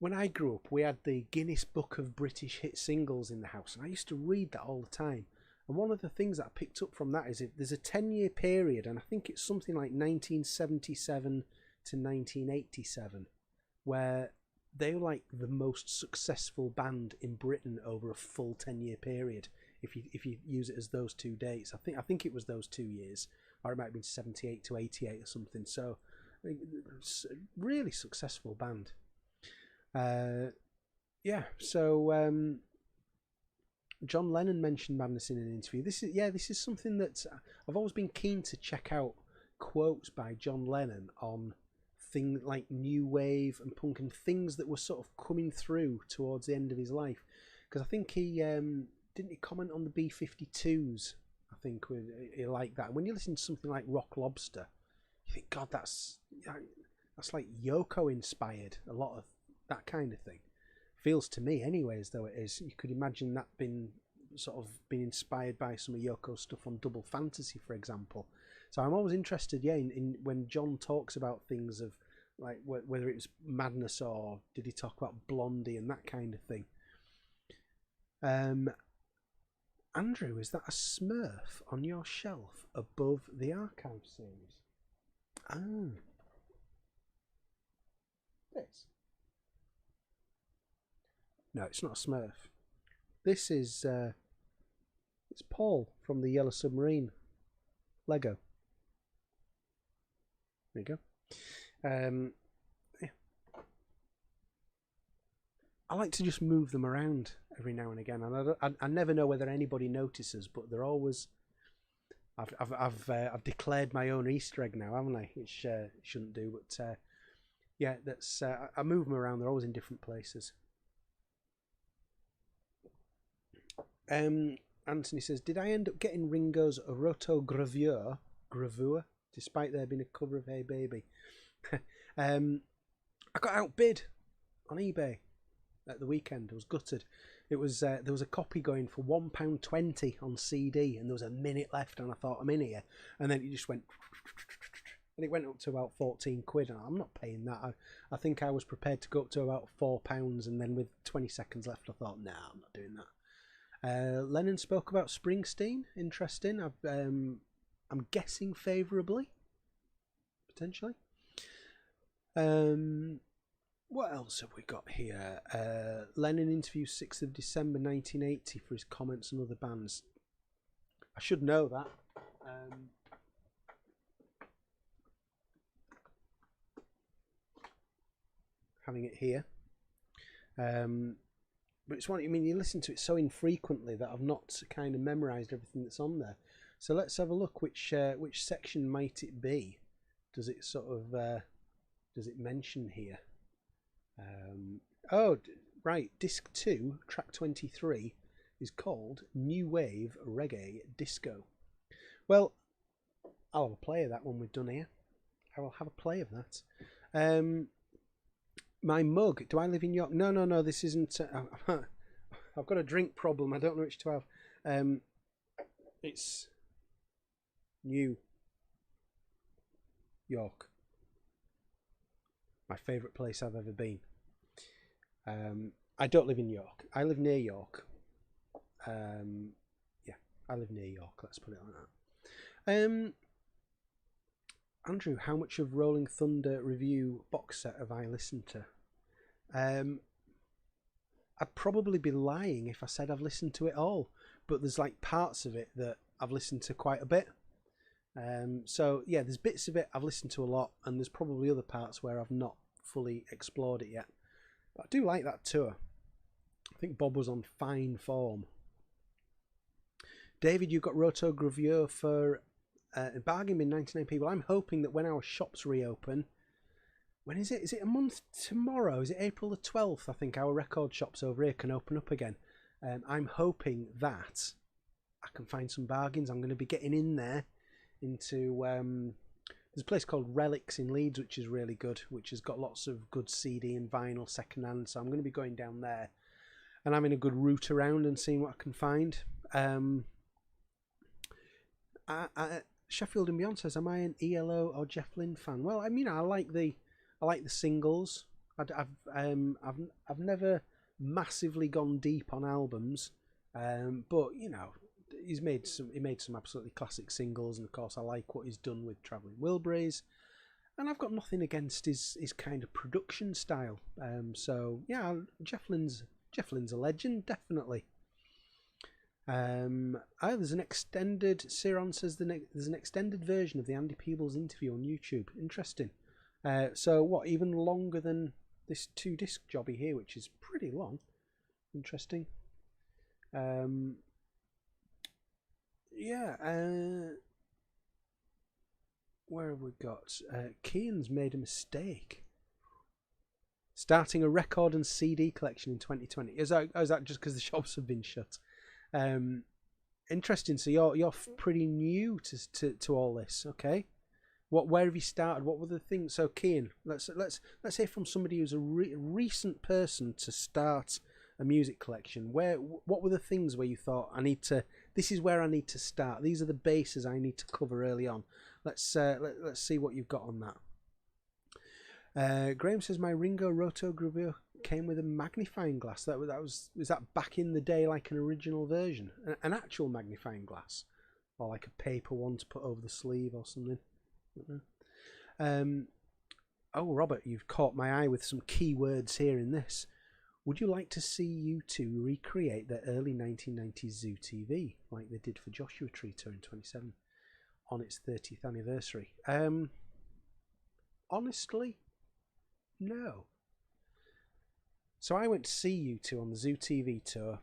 A: when I grew up, we had the Guinness Book of British Hit Singles in the house, and I used to read that all the time. And one of the things that I picked up from that is if there's a 10-year period, and I think it's something like 1977 to 1987, where they were like the most successful band in Britain over a full 10-year period. If you use it as those 2 dates, I think it was those 2 years, or it might have been 78 to 88 or something. So, really successful band. Yeah. So John Lennon mentioned madness in an interview. This is something that I've always been keen to check out. Quotes by John Lennon on things like new wave and punk and things that were sort of coming through towards the end of his life, because I think he didn't he comment on the B-52s. I think he liked that. And when you listen to something like Rock Lobster, you think, God, that's like Yoko inspired. A lot of that kind of thing feels to me, anyway, as though it is. You could imagine that being inspired by some of Yoko's stuff on Double Fantasy, for example. So I'm always interested, in when John talks about things of like whether it was madness or did he talk about Blondie and that kind of thing. Andrew, is that a Smurf on your shelf above the archive series? Oh, this? No, it's not a Smurf. This is it's Paul from the Yellow Submarine Lego. There you go. Yeah. I like to just move them around every now and again, and I never know whether anybody notices, but they're always. I've declared my own Easter egg now, haven't I? Which shouldn't do, but yeah, that's I move them around. They're always in different places. Anthony says, did I end up getting Ringo's rotogravure despite there being a cover of Hey Baby? I got outbid on eBay at the weekend. I was gutted. It was there was a copy going for £1.20 on CD, and there was a minute left, and I thought, I'm in here, and then it just went, and it went up to about 14 quid, and I'm not paying that. I think I was prepared to go up to about £4, and then with 20 seconds left, I thought, nah, I'm not doing that. Lennon spoke about Springsteen. Interesting. I'm guessing favourably, potentially. What else have we got here? Lennon interview 6th of December 1980 for his comments on other bands. I should know that. Having it here. But it's one, I mean, you listen to it so infrequently that I've not kind of memorised everything that's on there. So let's have a look. Which section might it be? Does it sort of does it mention here? Oh, right. Disc 2, track 23, is called New Wave Reggae Disco. Well, I'll have a play of that when we're done here. I will have a play of that. My mug. Do I live in York? No. This isn't. I've got a drink problem. I don't know which to have. It's New York. My favourite place I've ever been. I don't live in York. I live near York. Yeah, I live near York. Let's put it like that. Andrew, how much of Rolling Thunder review box set have I listened to? I'd probably be lying if I said I've listened to it all, but there's like parts of it that I've listened to quite a bit. So yeah, there's bits of it I've listened to a lot, and there's probably other parts where I've not fully explored it yet. But I do like that tour. I think Bob was on fine form. David, you've got rotogravure for bargain bin 99p. Well, I'm hoping that when our shops reopen, when is it? Is it a month tomorrow? Is it April the 12th? I think our record shops over here can open up again. I'm hoping that I can find some bargains. I'm going to be getting in there into there's a place called Relics in Leeds, which is really good, which has got lots of good CD and vinyl secondhand. So I'm going to be going down there and having a good route around and seeing what I can find. Sheffield and Beyond says, am I an ELO or Jeff Lynne fan? Well, I mean, I like the singles. I've never massively gone deep on albums, but you know, he made some absolutely classic singles, and of course I like what he's done with Travelling Wilburys, and I've got nothing against his kind of production style. So yeah, Jeff Lynne's a legend, definitely. There's an extended. Ciron says there's an extended version of the Andy Peebles interview on YouTube. Interesting. So what? Even longer than this 2-disc jobby here, which is pretty long. Interesting. Yeah. Where have we got? Kean's made a mistake. Starting a record and CD collection in 2020. Is that just because the shops have been shut? Interesting. So you're pretty new to all this. Okay. Where have you started? What were the things? So Kean, let's hear from somebody who's a recent person to start a music collection. What were the things where you thought this is where I need to start? These are the bases I need to cover early on. Let's see what you've got on that. Graham says my Ringo Rotogravure came with a magnifying glass. Was that back in the day, like an original version, an actual magnifying glass, or like a paper one to put over the sleeve or something. Oh, Robert, you've caught my eye with some key words here in this. Would you like to see U2 recreate their early 1990s Zoo TV like they did for Joshua Tree Touring 27 on its 30th anniversary? Honestly, no. So I went to see U2 on the Zoo TV tour,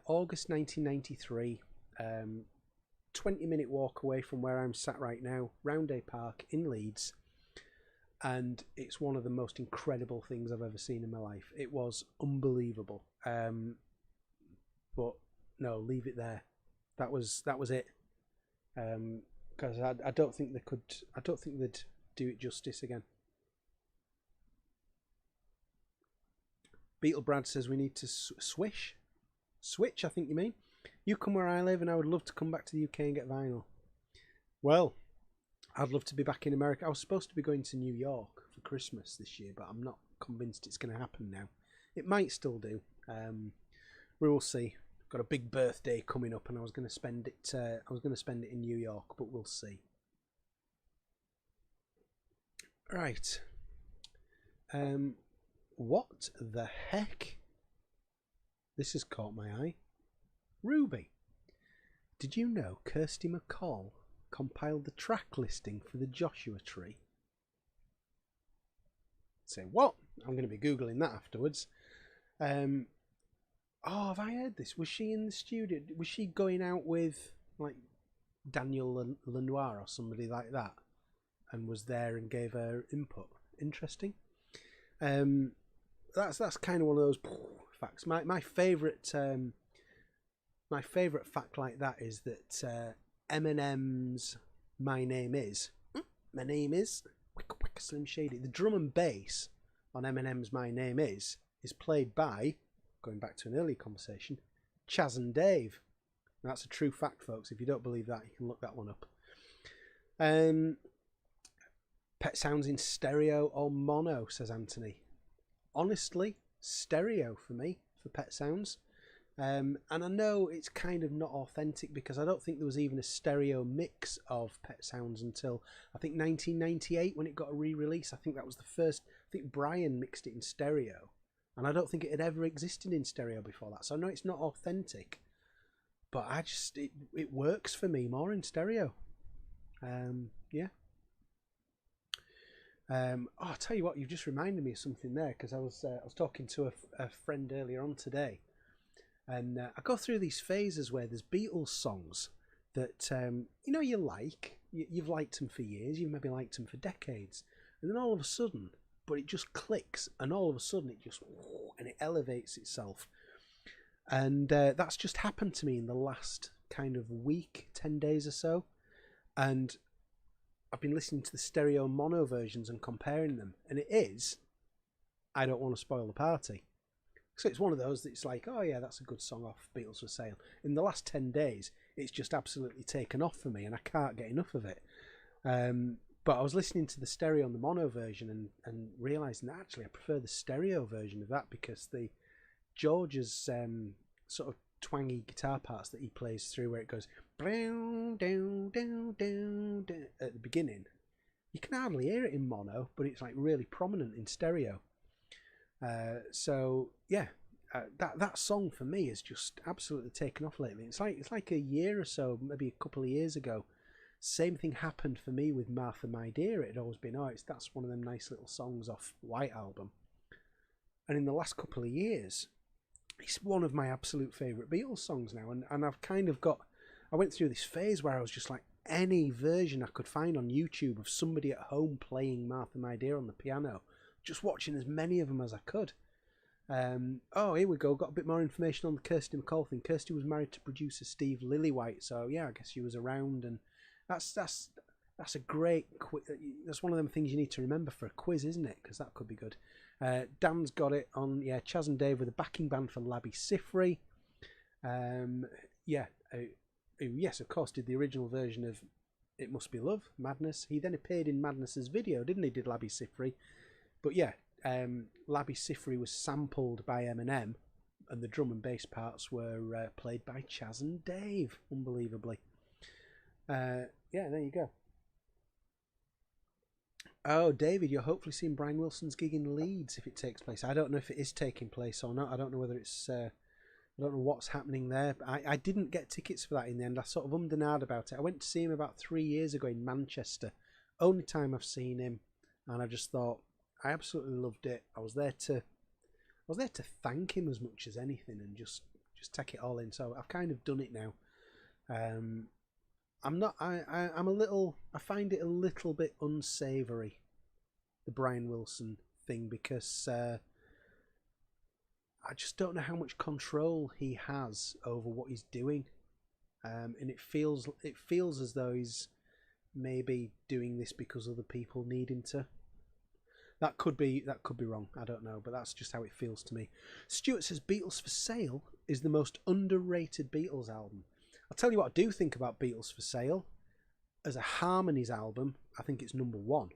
A: August 1993, 20-minute walk away from where I'm sat right now, Roundhay Park in Leeds, and it's one of the most incredible things I've ever seen in my life. It was unbelievable. But no, leave it there. That was it. Because I don't think they'd do it justice again. Beetle Brad says we need to switch, I think you mean. You come where I live and I would love to come back to the UK and get vinyl. Well, I'd love to be back in America. I was supposed to be going to New York for Christmas this year, but I'm not convinced it's going to happen now. It might still do. We will see. Got a big birthday coming up, and I was going to spend it. In New York, but we'll see. Right. What the heck? This has caught my eye. Ruby, did you know Kirsty MacColl compiled the track listing for the Joshua Tree? Say what? I'm going to be Googling that afterwards. Oh, have I heard this? Was she in the studio? Was she going out with like Daniel Lenoir or somebody like that, and was there and gave her input? Interesting. That's kind of one of those facts. My favourite fact like that is that Eminem's My Name Is Slim Shady. The drum and bass on Eminem's My Name Is played by, going back to an earlier conversation, Chaz and Dave. And that's a true fact, folks. If you don't believe that, you can look that one up. Pet Sounds in stereo or mono, says Anthony. Honestly, stereo for me, for Pet Sounds. And I know it's kind of not authentic because I don't think there was even a stereo mix of Pet Sounds until I think 1998 when it got a re-release. I think that was the first. I think Brian mixed it in stereo, and I don't think it had ever existed in stereo before that. So I know it's not authentic, but it works for me more in stereo. Yeah. I'll tell you what, you've just reminded me of something there, because I was talking to a friend earlier on today, and I go through these phases where there's Beatles songs that you like, you've liked them for years, you've maybe liked them for decades, and then all of a sudden, but it just clicks, and all of a sudden it just and it elevates itself, and that's just happened to me in the last kind of week, 10 days or so, and I've been listening to the stereo mono versions and comparing them, and it is, I Don't Want to Spoil the Party. So it's one of those that's like, oh yeah, that's a good song off Beatles for Sale. In the last 10 days, it's just absolutely taken off for me, and I can't get enough of it. But I was listening to the stereo and the mono version and realising that actually I prefer the stereo version of that, because the George's sort of twangy guitar parts that he plays through, where it goes down, down, down, down, down, at the beginning, You can hardly hear it in mono, but it's like really prominent in stereo. So yeah, that song for me is just absolutely taken off lately. It's like a year or so, maybe a couple of years ago. Same thing happened for me with Martha My Dear. It had always been, that's one of them nice little songs off White Album. And in the last couple of years, it's one of my absolute favourite Beatles songs now. And I've kind of I went through this phase where I was just like, any version I could find on YouTube of somebody at home playing Martha My Dear on the piano, just watching as many of them as I could. Here we go. Got a bit more information on the Kirsty MacColl thing. Kirsty was married to producer Steve Lillywhite, so yeah, I guess she was around, and that's a great that's one of them things you need to remember for a quiz, isn't it? Because that could be good. Dan's got it on, Chaz and Dave with a backing band for Labby Sifri. Who, yes, of course, did the original version of It Must Be Love, Madness. He then appeared in Madness's video, didn't he? Did Labby Sifri. But yeah, Labby Sifri was sampled by Eminem, and the drum and bass parts were played by Chaz and Dave, unbelievably. There you go. Oh, David, you're hopefully seeing Brian Wilson's gig in Leeds if it takes place. I don't know if it is taking place or not. I don't know whether it's... I don't know what's happening there. I didn't get tickets for that in the end. I sort of ummed and ahed about it. I went to see him about 3 years ago in Manchester. Only time I've seen him. And I just thought, I absolutely loved it. I was there to thank him as much as anything and just take it all in. So I've kind of done it now. I find it a little bit unsavoury, the Brian Wilson thing, because I just don't know how much control he has over what he's doing, and it feels as though he's maybe doing this because other people need him to. That could be wrong. I don't know, but that's just how it feels to me. Stuart says Beatles for Sale is the most underrated Beatles album. I'll tell you what I do think about Beatles for Sale. As a harmonies album, I think it's number one.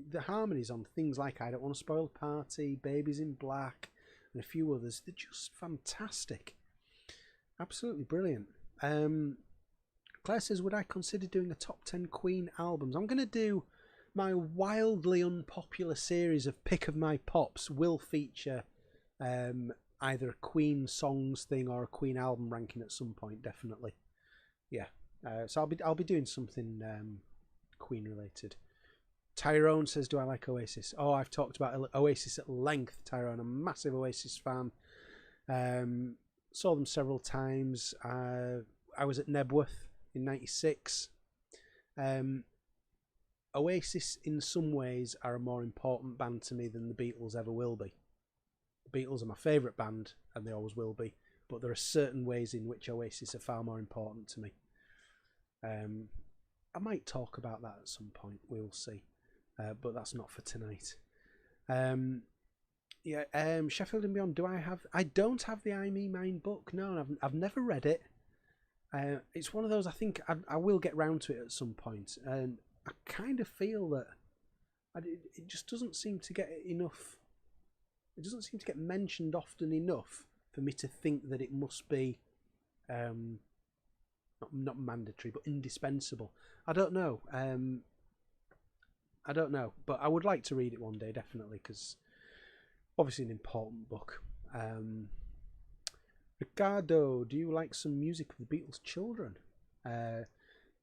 A: The harmonies on things like I Don't Want to Spoil the Party, Babies in Black, and a few others, they're just fantastic. Absolutely brilliant. Claire says, would I consider doing a top 10 Queen albums? I'm going to do my wildly unpopular series of Pick of My Pops will feature either a Queen songs thing or a Queen album ranking at some point, definitely. Yeah. So I'll be doing something Queen related. Tyrone says, do I like Oasis? Oh, I've talked about Oasis at length, Tyrone. I'm a massive Oasis fan. Saw them several times. I was at Nebworth in '96. Oasis, in some ways, are a more important band to me than the Beatles ever will be. The Beatles are my favourite band, and they always will be. But there are certain ways in which Oasis are far more important to me. I might talk about that at some point. We'll see. But that's not for tonight. Sheffield and Beyond. I don't have the I Me Mine book. No, I've never read it. It's one of those. I think I will get round to it at some point. And I kind of feel that it just doesn't seem to get enough. It doesn't seem to get mentioned often enough for me to think that it must be not mandatory, but indispensable. I don't know. But I would like to read it one day, definitely, because obviously an important book. Ricardo, do you like some music of the Beatles' children?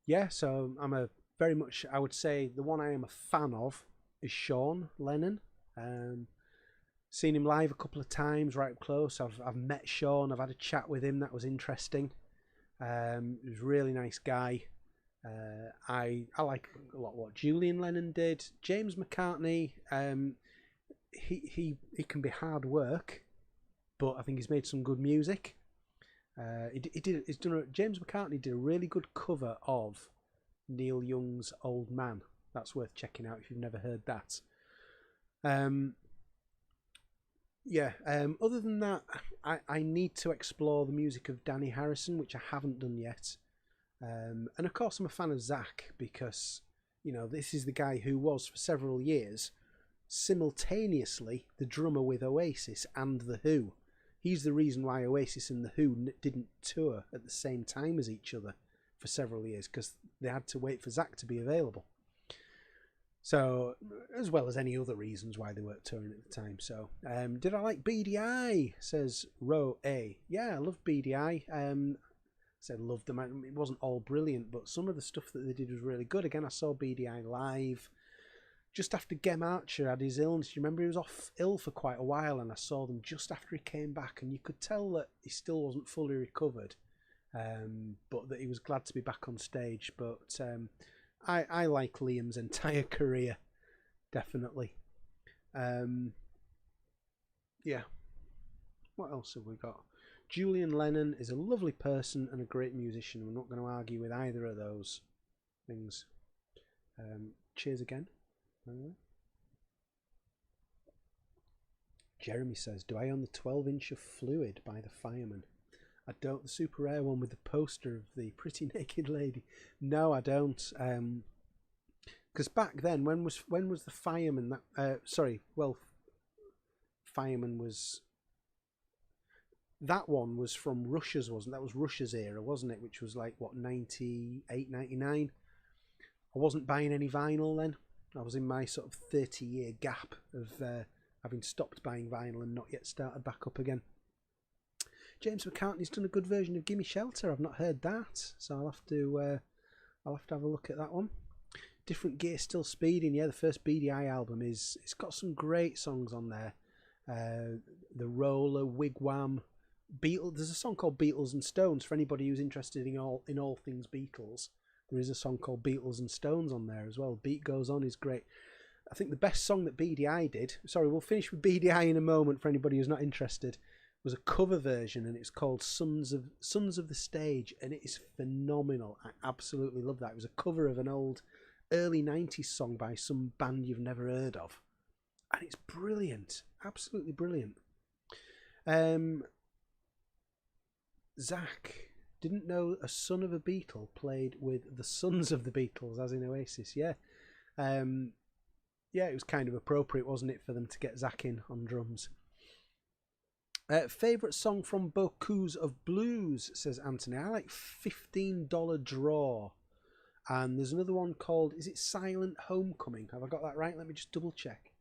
A: Yeah, so I would say the one I am a fan of is Sean Lennon. Seen him live a couple of times, right up close. I've met Sean. I've had a chat with him. That was interesting. He was a really nice guy. I like a lot what Julian Lennon did. James McCartney, he can be hard work, but I think he's made some good music. James McCartney did a really good cover of Neil Young's Old Man. That's worth checking out if you've never heard that. Other than that, I need to explore the music of Danny Harrison, which I haven't done yet. And of course I'm a fan of Zach because, this is the guy who was for several years simultaneously the drummer with Oasis and The Who. He's the reason why Oasis and The Who didn't tour at the same time as each other for several years, because they had to wait for Zach to be available. So, as well as any other reasons why they weren't touring at the time. So, did I like BDI? Says Row A. Yeah, I loved BDI. Said loved them. It wasn't all brilliant, but some of the stuff that they did was really good. Again, I saw BDI live just after Gem Archer had his illness. You remember he was off ill for quite a while, and I saw them just after he came back, and you could tell that he still wasn't fully recovered, but that he was glad to be back on stage. But I like Liam's entire career, definitely. Yeah. What else have we got? Julian Lennon is a lovely person and a great musician. We're not going to argue with either of those things. Cheers again. Jeremy says, do I own the 12-inch of Fluid by the Fireman? I don't. The super rare one with the poster of the pretty naked lady. No, I don't. Because back then, when was the Fireman? Fireman was. That one was from Russia's, wasn't that? Was Russia's era, wasn't it? Which was like what, 98, 99. I wasn't buying any vinyl then. I was in my sort of 30-year gap of having stopped buying vinyl and not yet started back up again. James McCartney's done a good version of Gimme Shelter. I've not heard that, so I'll have to have a look at that one. Different Gear Still Speeding. Yeah, the first BDI album it's got some great songs on there. The Roller, Wigwam, Beatles. There's a song called Beatles and Stones for anybody who's interested in all things Beatles. There is a song called Beatles and Stones on there as well. Beat Goes On is great. I think the best song that BDI did, sorry, we'll finish with BDI in a moment for anybody who's not interested, was a cover version, and it's called Sons of the Stage, and it is phenomenal. I absolutely love that. It was a cover of an old early 90s song by some band you've never heard of, and it's brilliant, absolutely brilliant. Zach didn't know a son of a Beatle played with the Sons of the Beatles, as in Oasis. Yeah, yeah, it was kind of appropriate, wasn't it, for them to get Zach in on drums. Favourite song from Bocuse of Blues, says Anthony. I like $15 Draw. And there's another one called, is it Silent Homecoming? Have I got that right? Let me just double check.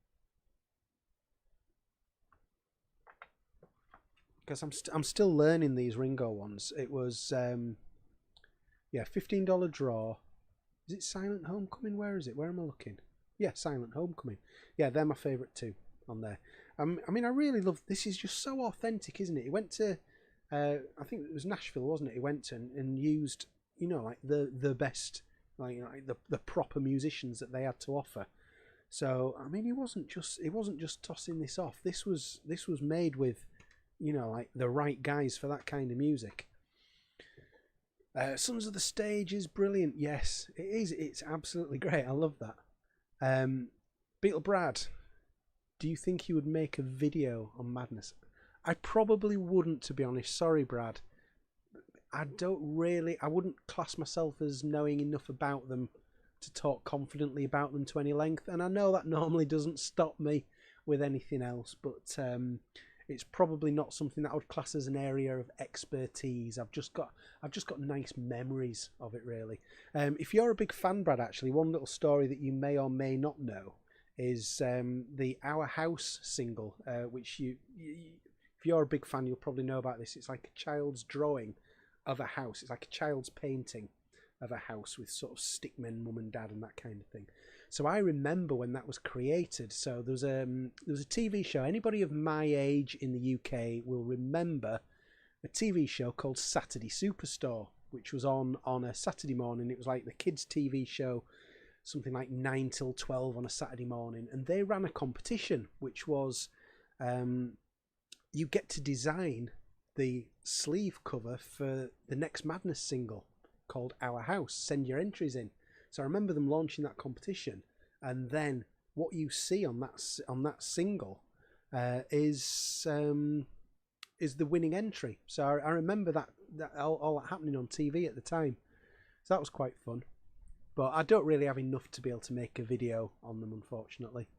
A: Because I'm still learning these Ringo ones. It was, yeah, $15 Draw. Is it Silent Homecoming? Where is it? Where am I looking? Yeah, Silent Homecoming. Yeah, they're my favourite two on there. I mean, I really love, this is just so authentic, isn't it? He went to, I think it was Nashville, wasn't it? He went to and used, you know, like the best, like, you know, like the proper musicians that they had to offer. So, I mean, he wasn't just tossing this off. This was made with, you know, like the right guys for that kind of music. Sons of the Stage is brilliant. Yes, it is. It's absolutely great. I love that. Beetle Brad, do you think you would make a video on Madness? I probably wouldn't, to be honest. Sorry, Brad. I wouldn't class myself as knowing enough about them to talk confidently about them to any length. And I know that normally doesn't stop me with anything else, but it's probably not something that I would class as an area of expertise. I've just got nice memories of it, really. If you're a big fan, Brad, actually, one little story that you may or may not know is the Our House single, which if you're a big fan, you'll probably know about this. It's like a child's drawing of a house. It's like a child's painting of a house with sort of stickmen, mum and dad, and that kind of thing. So I remember when that was created. So there was a TV show. Anybody of my age in the UK will remember a TV show called Saturday Superstore, which was on a Saturday morning. It was like the kids' TV show, something like 9 till 12 on a Saturday morning, and they ran a competition, which was you get to design the sleeve cover for the next Madness single called Our House. Send your entries in. So I remember them launching that competition, and then what you see on that single is the winning entry. So I remember that all that happening on TV at the time. So that was quite fun. But I don't really have enough to be able to make a video on them, unfortunately.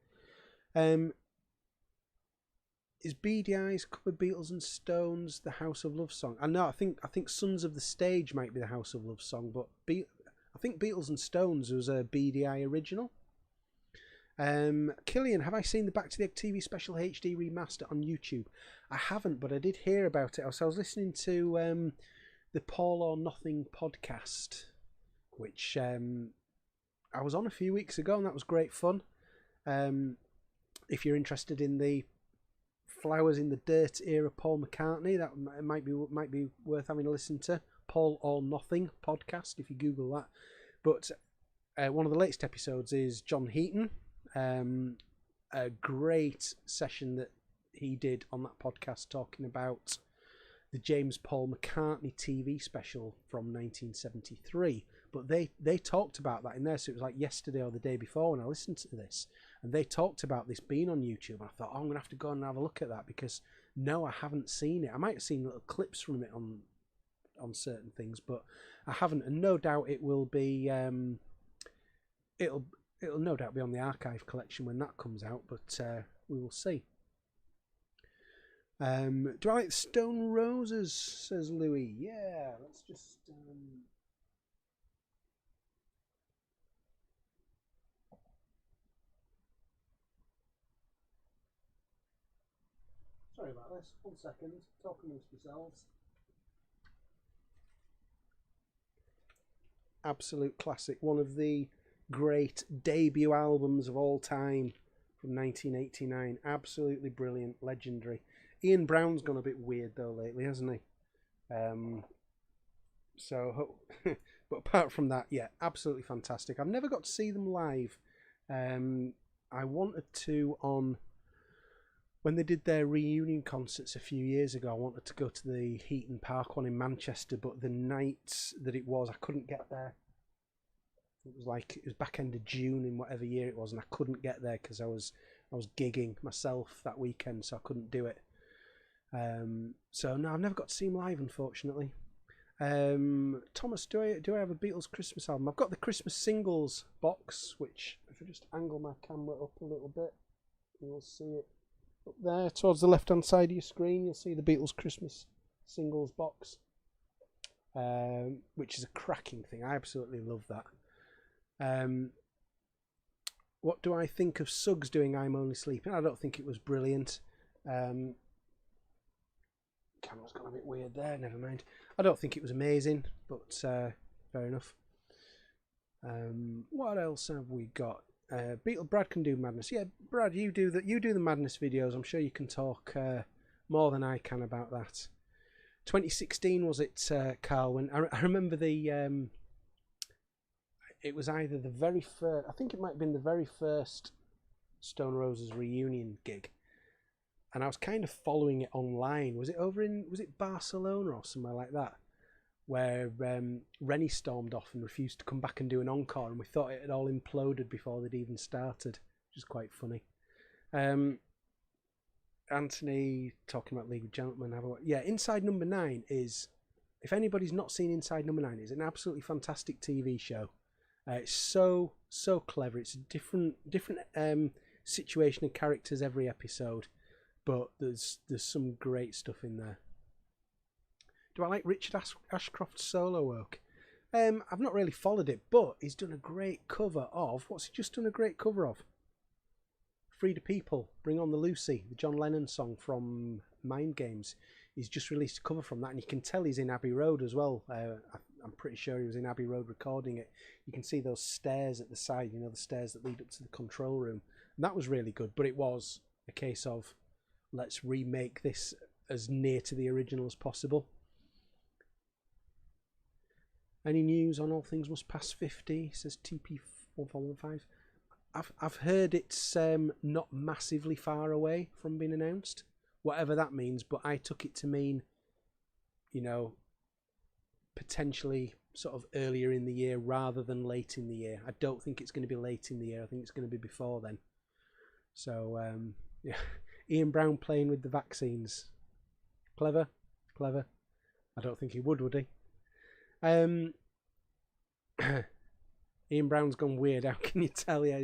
A: Is BDI's cover Beatles and Stones the House of Love song? I know. I think Sons of the Stage might be the House of Love song, but I think Beatles and Stones was a BDI original. Killian, have I seen the Back to the Egg TV special HD remaster on YouTube? I haven't, but I did hear about it. So I was listening to the Paul or Nothing podcast, which I was on a few weeks ago, and that was great fun. If you're interested in the Flowers in the Dirt era Paul McCartney, that might be worth having a listen to. Paul or Nothing podcast, if you Google that. But one of the latest episodes is John Heaton. A great session that he did on that podcast talking about the James Paul McCartney TV special from 1973. But they talked about that in there, so it was like yesterday or the day before when I listened to this, and they talked about this being on YouTube. And I thought, I'm going to have to go and have a look at that, because no, I haven't seen it. I might have seen little clips from it on certain things, but I haven't, and no doubt it will be it'll no doubt be on the archive collection when that comes out, but we will see. Do I like Stone Roses, says Louis. Yeah, let's just sorry about this, 1 second, talking amongst yourselves. Absolute classic, one of the great debut albums of all time from 1989. Absolutely brilliant, legendary. Ian Brown's gone a bit weird though lately, hasn't he? But apart from that, yeah, absolutely fantastic. I've never got to see them live. I wanted to on when they did their reunion concerts a few years ago. I wanted to go to the Heaton Park one in Manchester, but the night that it was, I couldn't get there. It was back end of June in whatever year it was, and I couldn't get there because I was gigging myself that weekend, so I couldn't do it. So no, I've never got to see him live, unfortunately. Thomas, do I have a Beatles Christmas album? I've got the Christmas singles box, which if I just angle my camera up a little bit, you'll see it up there towards the left hand side of your screen. You'll see the Beatles Christmas singles box, which is a cracking thing. I absolutely love that. What do I think of Suggs doing I'm Only Sleeping? I don't think it was brilliant. Camera's gone a bit weird there, never mind. I don't think it was amazing, but fair enough. What else have we got? Brad can do Madness. Yeah, Brad, you do the Madness videos. I'm sure you can talk more than I can about that. 2016 was it, Carl? When I remember the it was either the very first, I think it might have been the very first Stone Roses reunion gig, and I was kind of following it online. Was it Barcelona or somewhere like that, where Rennie stormed off and refused to come back and do an encore, and we thought it had all imploded before they'd even started, which is quite funny. Anthony talking about League of Gentlemen. Yeah, Inside Number 9 is, if anybody's not seen Inside Number 9, it's an absolutely fantastic TV show. It's so clever. It's a different situation and characters every episode, but there's some great stuff in there. Do I like Richard Ashcroft's solo work? I've not really followed it, but he's done a great cover of, what's he just done a great cover of? Free the People, Bring on the Lucy, the John Lennon song from Mind Games. He's just released a cover from that, and you can tell he's in Abbey Road as well. I'm pretty sure he was in Abbey Road recording it. You can see those stairs at the side, the stairs that lead up to the control room. And that was really good, but it was a case of, let's remake this as near to the original as possible. Any news on All Things Must Pass 50, says TP1415. I've heard it's not massively far away from being announced, whatever that means, but I took it to mean, potentially sort of earlier in the year rather than late in the year. I don't think it's going to be late in the year. I think it's going to be before then. So, yeah. Ian Brown playing with the vaccines. Clever. I don't think he would he? Ian Brown's gone weird. How can you tell? Yeah,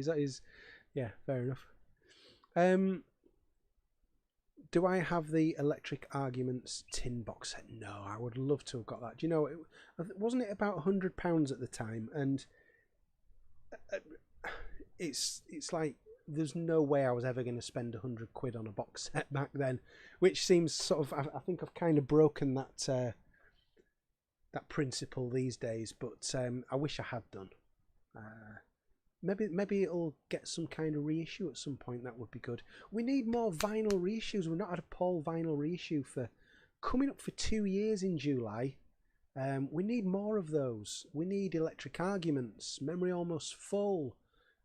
A: yeah, fair enough. Do I have the Electric Arguments tin box set? No, I would love to have got that. Do you know, wasn't it about £100 at the time? And it's like there's no way I was ever going to spend £100 on a box set back then, which seems sort of, I think I've kind of broken that that principle these days, but I wish I had done. Maybe it'll get some kind of reissue at some point. That would be good. We need more vinyl reissues. We've not had a Paul vinyl reissue for coming up for 2 years in July. We need more of those. We need Electric Arguments, Memory Almost Full,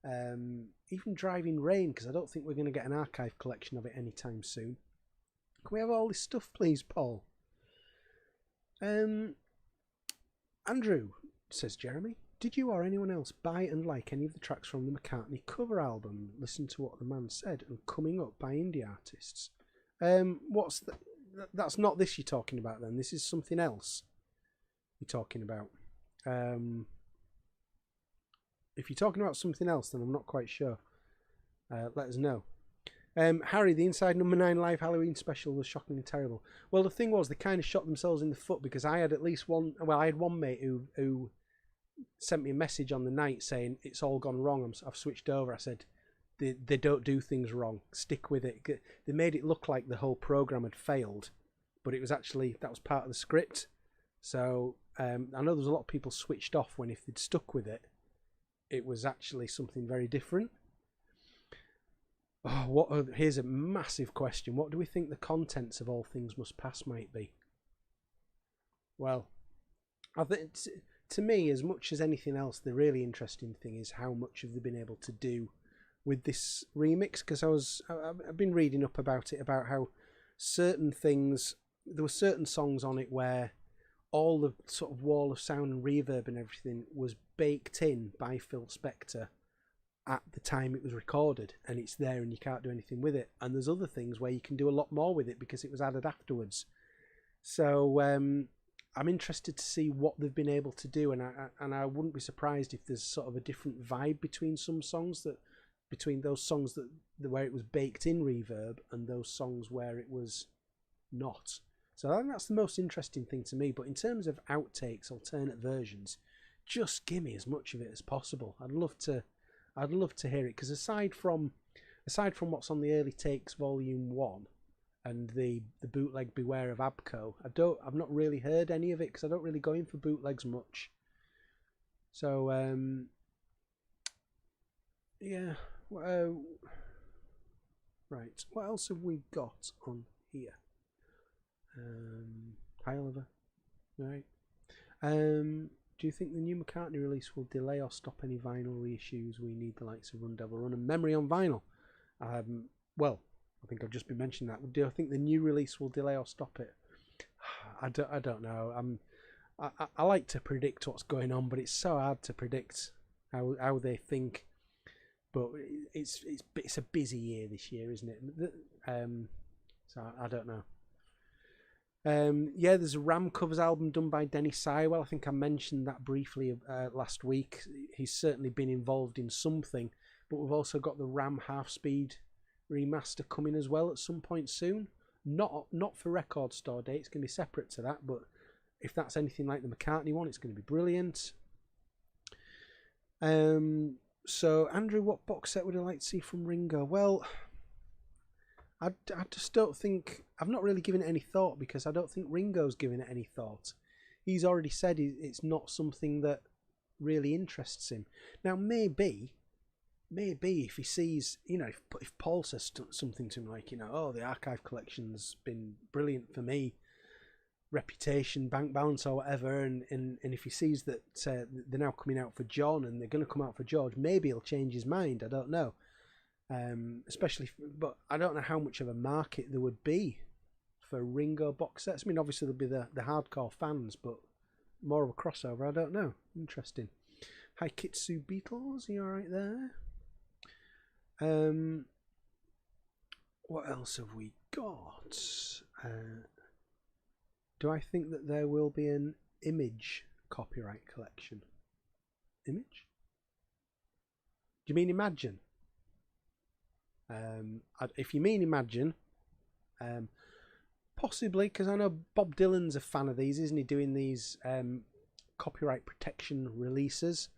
A: even Driving Rain, because I don't think we're going to get an archive collection of it anytime soon. Can we have all this stuff, please, Paul? Andrew, says Jeremy, did you or anyone else buy and like any of the tracks from the McCartney cover album? Listen to what the man said and coming up by indie artists. That's not this you're talking about then. This is something else you're talking about. If you're talking about something else, then I'm not quite sure. Let us know. Harry, the Inside Number 9 live Halloween special was shockingly terrible. Well, the thing was, they kind of shot themselves in the foot, because I had at least one... Well, I had one mate who sent me a message on the night saying, it's all gone wrong, I've switched over. I said, they don't do things wrong. Stick with it. They made it look like the whole program had failed, but it was actually... That was part of the script. So, I know there was a lot of people switched off when, if they'd stuck with it, it was actually something very different. Oh, here's a massive question. What do we think the contents of All Things Must Pass might be? Well, I think to me, as much as anything else, the really interesting thing is how much have they been able to do with this remix, because I've been reading up about it, about how certain things, there were certain songs on it where all the sort of wall of sound and reverb and everything was baked in by Phil Spector at the time it was recorded, and it's there and you can't do anything with it. And there's other things where you can do a lot more with it because it was added afterwards. So I'm interested to see what they've been able to do, and I wouldn't be surprised if there's sort of a different vibe between some songs, between those songs where it was baked in reverb and those songs where it was not. So I think that's the most interesting thing to me. But in terms of outtakes, alternate versions, just give me as much of it as possible. I'd love to hear it, because aside from what's on the Early Takes Volume 1 and the bootleg Beware of Abco, I've not really heard any of it, because I don't really go in for bootlegs much. So yeah, right, what else have we got on here? Hi Oliver. Right. Do you think the new McCartney release will delay or stop any vinyl reissues? We need the likes of Run Devil Run and Memory on vinyl. Well, I think I've just been mentioning that. Do I think the new release will delay or stop it? I don't know. I like to predict what's going on, but it's so hard to predict how they think. But it's a busy year this year, isn't it? So I don't know. Yeah, there's a Ram covers album done by Denny Sywell. I think I mentioned that briefly last week. He's certainly been involved in something, but we've also got the Ram Half Speed remaster coming as well at some point soon. Not for Record Store Day, it's going to be separate to that, but if that's anything like the McCartney one, it's going to be brilliant. So Andrew, what box set would you like to see from Ringo? Well, I just don't think... I've not really given it any thought, because I don't think Ringo's given it any thought. He's already said it's not something that really interests him. Now, maybe if he sees... if Paul says something to him like, oh, the archive collection's been brilliant for me, reputation, bank balance or whatever, and if he sees that they're now coming out for John and they're going to come out for George, maybe he'll change his mind. I don't know. But I don't know how much of a market there would be for Ringo box sets. I mean, obviously there'll be the hardcore fans, but more of a crossover. I don't know. Interesting. Hi Kitsu Beatles, are you alright there? What else have we got? Do I think that there will be an Image copyright collection? Image? Do you mean Imagine? If you mean Imagine, possibly, because I know Bob Dylan's a fan of these, isn't he? Doing these copyright protection releases.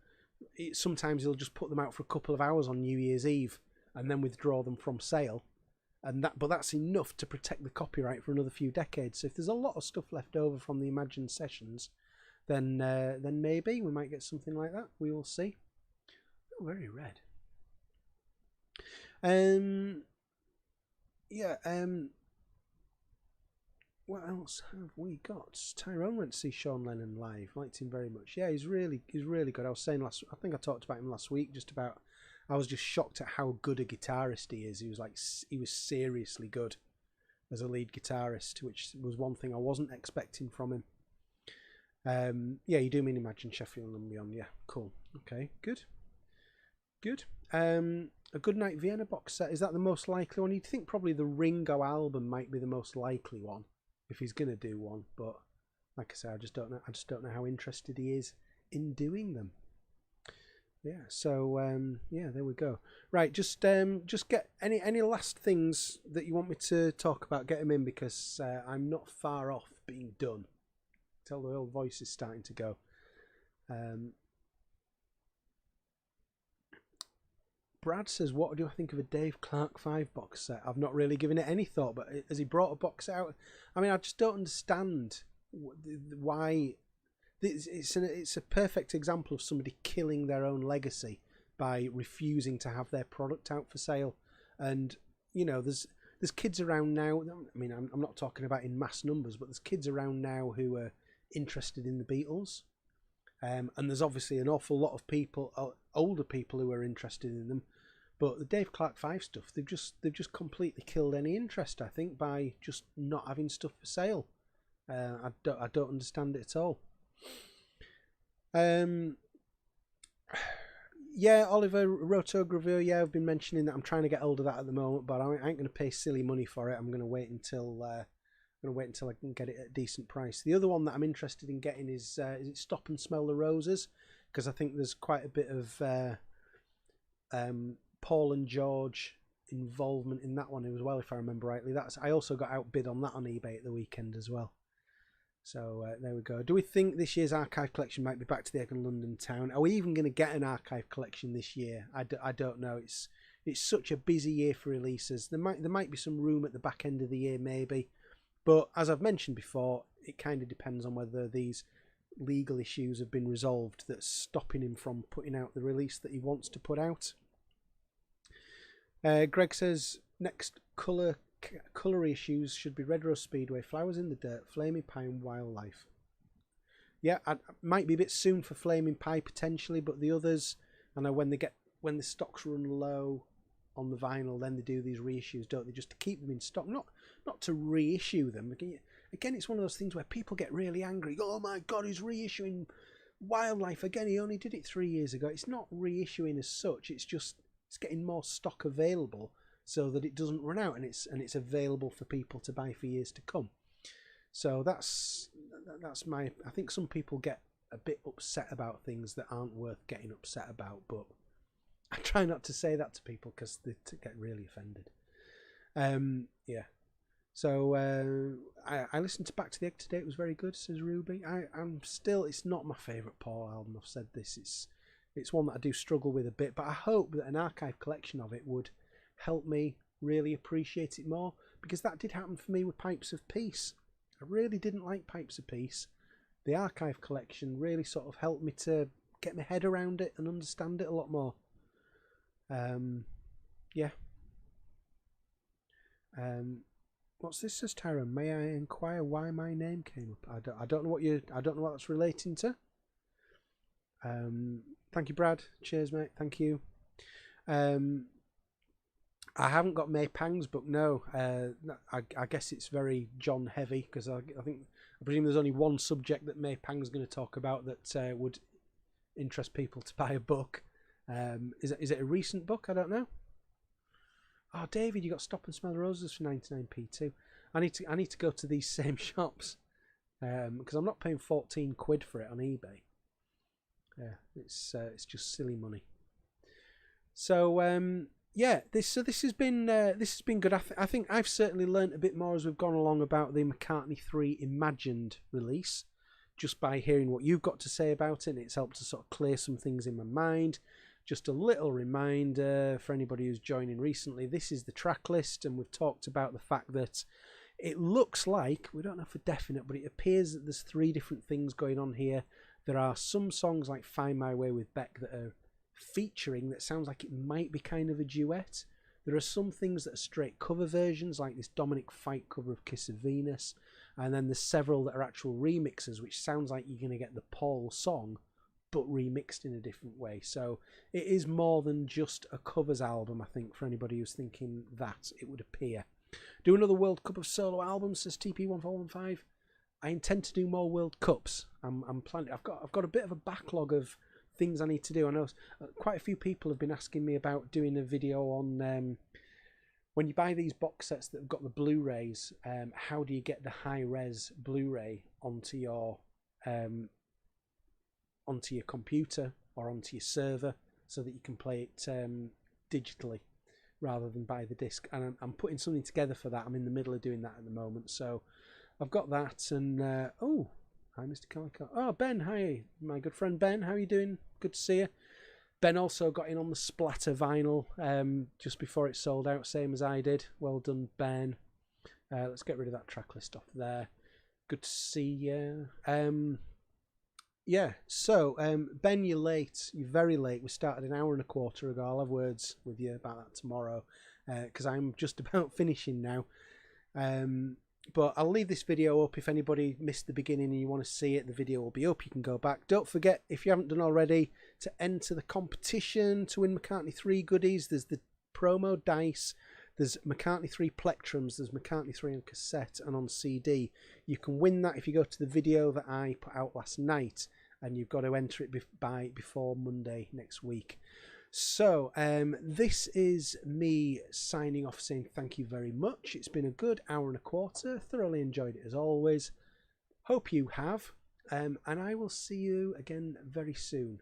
A: Sometimes he'll just put them out for a couple of hours on New Year's Eve and then withdraw them from sale. But that's enough to protect the copyright for another few decades. So if there's a lot of stuff left over from the Imagine sessions, then maybe we might get something like that. We will see. Oh, very red. What else have we got? Tyrone went to see Sean Lennon live. Liked him very much. Yeah, he's really good. I was saying I think I talked about him last week. I was just shocked at how good a guitarist he is. He was seriously good as a lead guitarist, which was one thing I wasn't expecting from him. Yeah, you do mean Imagine Sheffield and Beyond. Yeah, cool. Okay, good. A Goodnight Vienna box set, is that the most likely one? You'd think probably the Ringo album might be the most likely one if he's gonna do one, but like I say, I just don't know how interested he is in doing them. Yeah, so yeah, there we go. Right, just get any last things that you want me to talk about, get them in, because I'm not far off being done. Tell the old voice is starting to go. Brad says, what do I think of a Dave Clark 5 box set? I've not really given it any thought, but has he brought a box set out? I mean, I just don't understand why. It's a perfect example of somebody killing their own legacy by refusing to have their product out for sale. And, you know, there's kids around now. I mean, I'm not talking about in mass numbers, but there's kids around now who are interested in the Beatles. And there's obviously an awful lot of people, older people, who are interested in them. But the Dave Clark 5 stuff, they've just completely killed any interest, I think, by just not having stuff for sale. I don't understand it at all. Yeah, Oliver Rotogravure, yeah, I've been mentioning that I'm trying to get hold of that at the moment, but I ain't going to pay silly money for it. I'm going to wait until I can get it at a decent price. The other one that I'm interested in getting is it Stop and Smell the Roses, because I think there's quite a bit of Paul and George involvement in that one as well, if I remember rightly. I also got outbid on that on eBay at the weekend as well. So there we go. Do we think this year's archive collection might be back to the Egg and London Town? Are we even going to get an archive collection this year? I don't know. It's such a busy year for releases. There might be some room at the back end of the year maybe, but as I've mentioned before, it kind of depends on whether these legal issues have been resolved that's stopping him from putting out the release that he wants to put out. Greg says next colour issues should be Red Rose Speedway, Flowers in the Dirt, Flaming Pie and Wildlife. Yeah, I might be a bit soon for Flaming Pie potentially, but the others, I know when the stocks run low on the vinyl, then they do these reissues, don't they, just to keep them in stock, not to reissue them. Again, it's one of those things where people get really angry. Oh my God, he's reissuing Wildlife again. He only did it 3 years ago. It's not reissuing as such. It's getting more stock available so that it doesn't run out, and it's available for people to buy for years to come. So that's my. I think some people get a bit upset about things that aren't worth getting upset about, but I try not to say that to people because they get really offended. Yeah. So I listened to Back to the Egg today. It was very good, says Ruby. It's not my favourite Paul album. I've said this. It's one that I do struggle with a bit, but I hope that an archive collection of it would help me really appreciate it more, because that did happen for me with Pipes of Peace. I really didn't like Pipes of Peace. The archive collection really sort of helped me to get my head around it and understand it a lot more. Yeah. What's this, says Tyrone? May I inquire why my name came up? I don't know what that's relating to. Thank you, Brad. Cheers, mate. Thank you. I haven't got May Pang's book, no. I guess it's very John heavy, because I presume there's only one subject that May Pang's going to talk about that would interest people to buy a book. Is it a recent book? I don't know. Oh, David, you got Stop and Smell the Roses for 99p too. I need to go to these same shops because I'm not paying 14 quid for it on eBay. Yeah, it's just silly money. So yeah, this has been good. I think I've certainly learnt a bit more as we've gone along about the McCartney 3 Imagined release, just by hearing what you've got to say about it. And it's helped to sort of clear some things in my mind. Just a little reminder for anybody who's joining recently, this is the track list, and we've talked about the fact that it looks like, we don't know for definite, but it appears that there's 3 different things going on here. There are some songs like Find My Way with Beck that are featuring that sounds like it might be kind of a duet. There are some things that are straight cover versions, like this Dominic Fike cover of Kiss of Venus, and then there's several that are actual remixes, which sounds like you're going to get the Paul song but remixed in a different way. So it is more than just a covers album, I think, for anybody who's thinking that, it would appear. Do another World Cup of solo albums, says TP1415. I intend to do more World Cups. I'm planning. I've got a bit of a backlog of things I need to do. I know quite a few people have been asking me about doing a video on when you buy these box sets that have got the Blu-rays, how do you get the high-res Blu-ray onto your computer or onto your server so that you can play it digitally rather than buy the disc. And I'm putting something together for that. I'm in the middle of doing that at the moment, so I've got that. And oh, hi Mr. Calico. Oh, Ben, hi, my good friend Ben, how are you doing? Good to see you. Ben also got in on the splatter vinyl just before it sold out, same as I did. Well done, Ben. Let's get rid of that track list off there. Good to see you. Yeah, so Ben, you're late. You're very late. We started an hour and a quarter ago. I'll have words with you about that tomorrow because I'm just about finishing now. But I'll leave this video up. If anybody missed the beginning and you want to see it, the video will be up. You can go back. Don't forget, if you haven't done already, to enter the competition to win McCartney 3 goodies. There's the promo dice. There's McCartney 3 plectrums. There's McCartney 3 on cassette and on CD. You can win that if you go to the video that I put out last night, and you've got to enter it before Monday next week. So this is me signing off, saying thank you very much. It's been a good hour and a quarter. Thoroughly enjoyed it as always. Hope you have. And I will see you again very soon.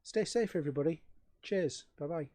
A: Stay safe, everybody. Cheers. Bye-bye.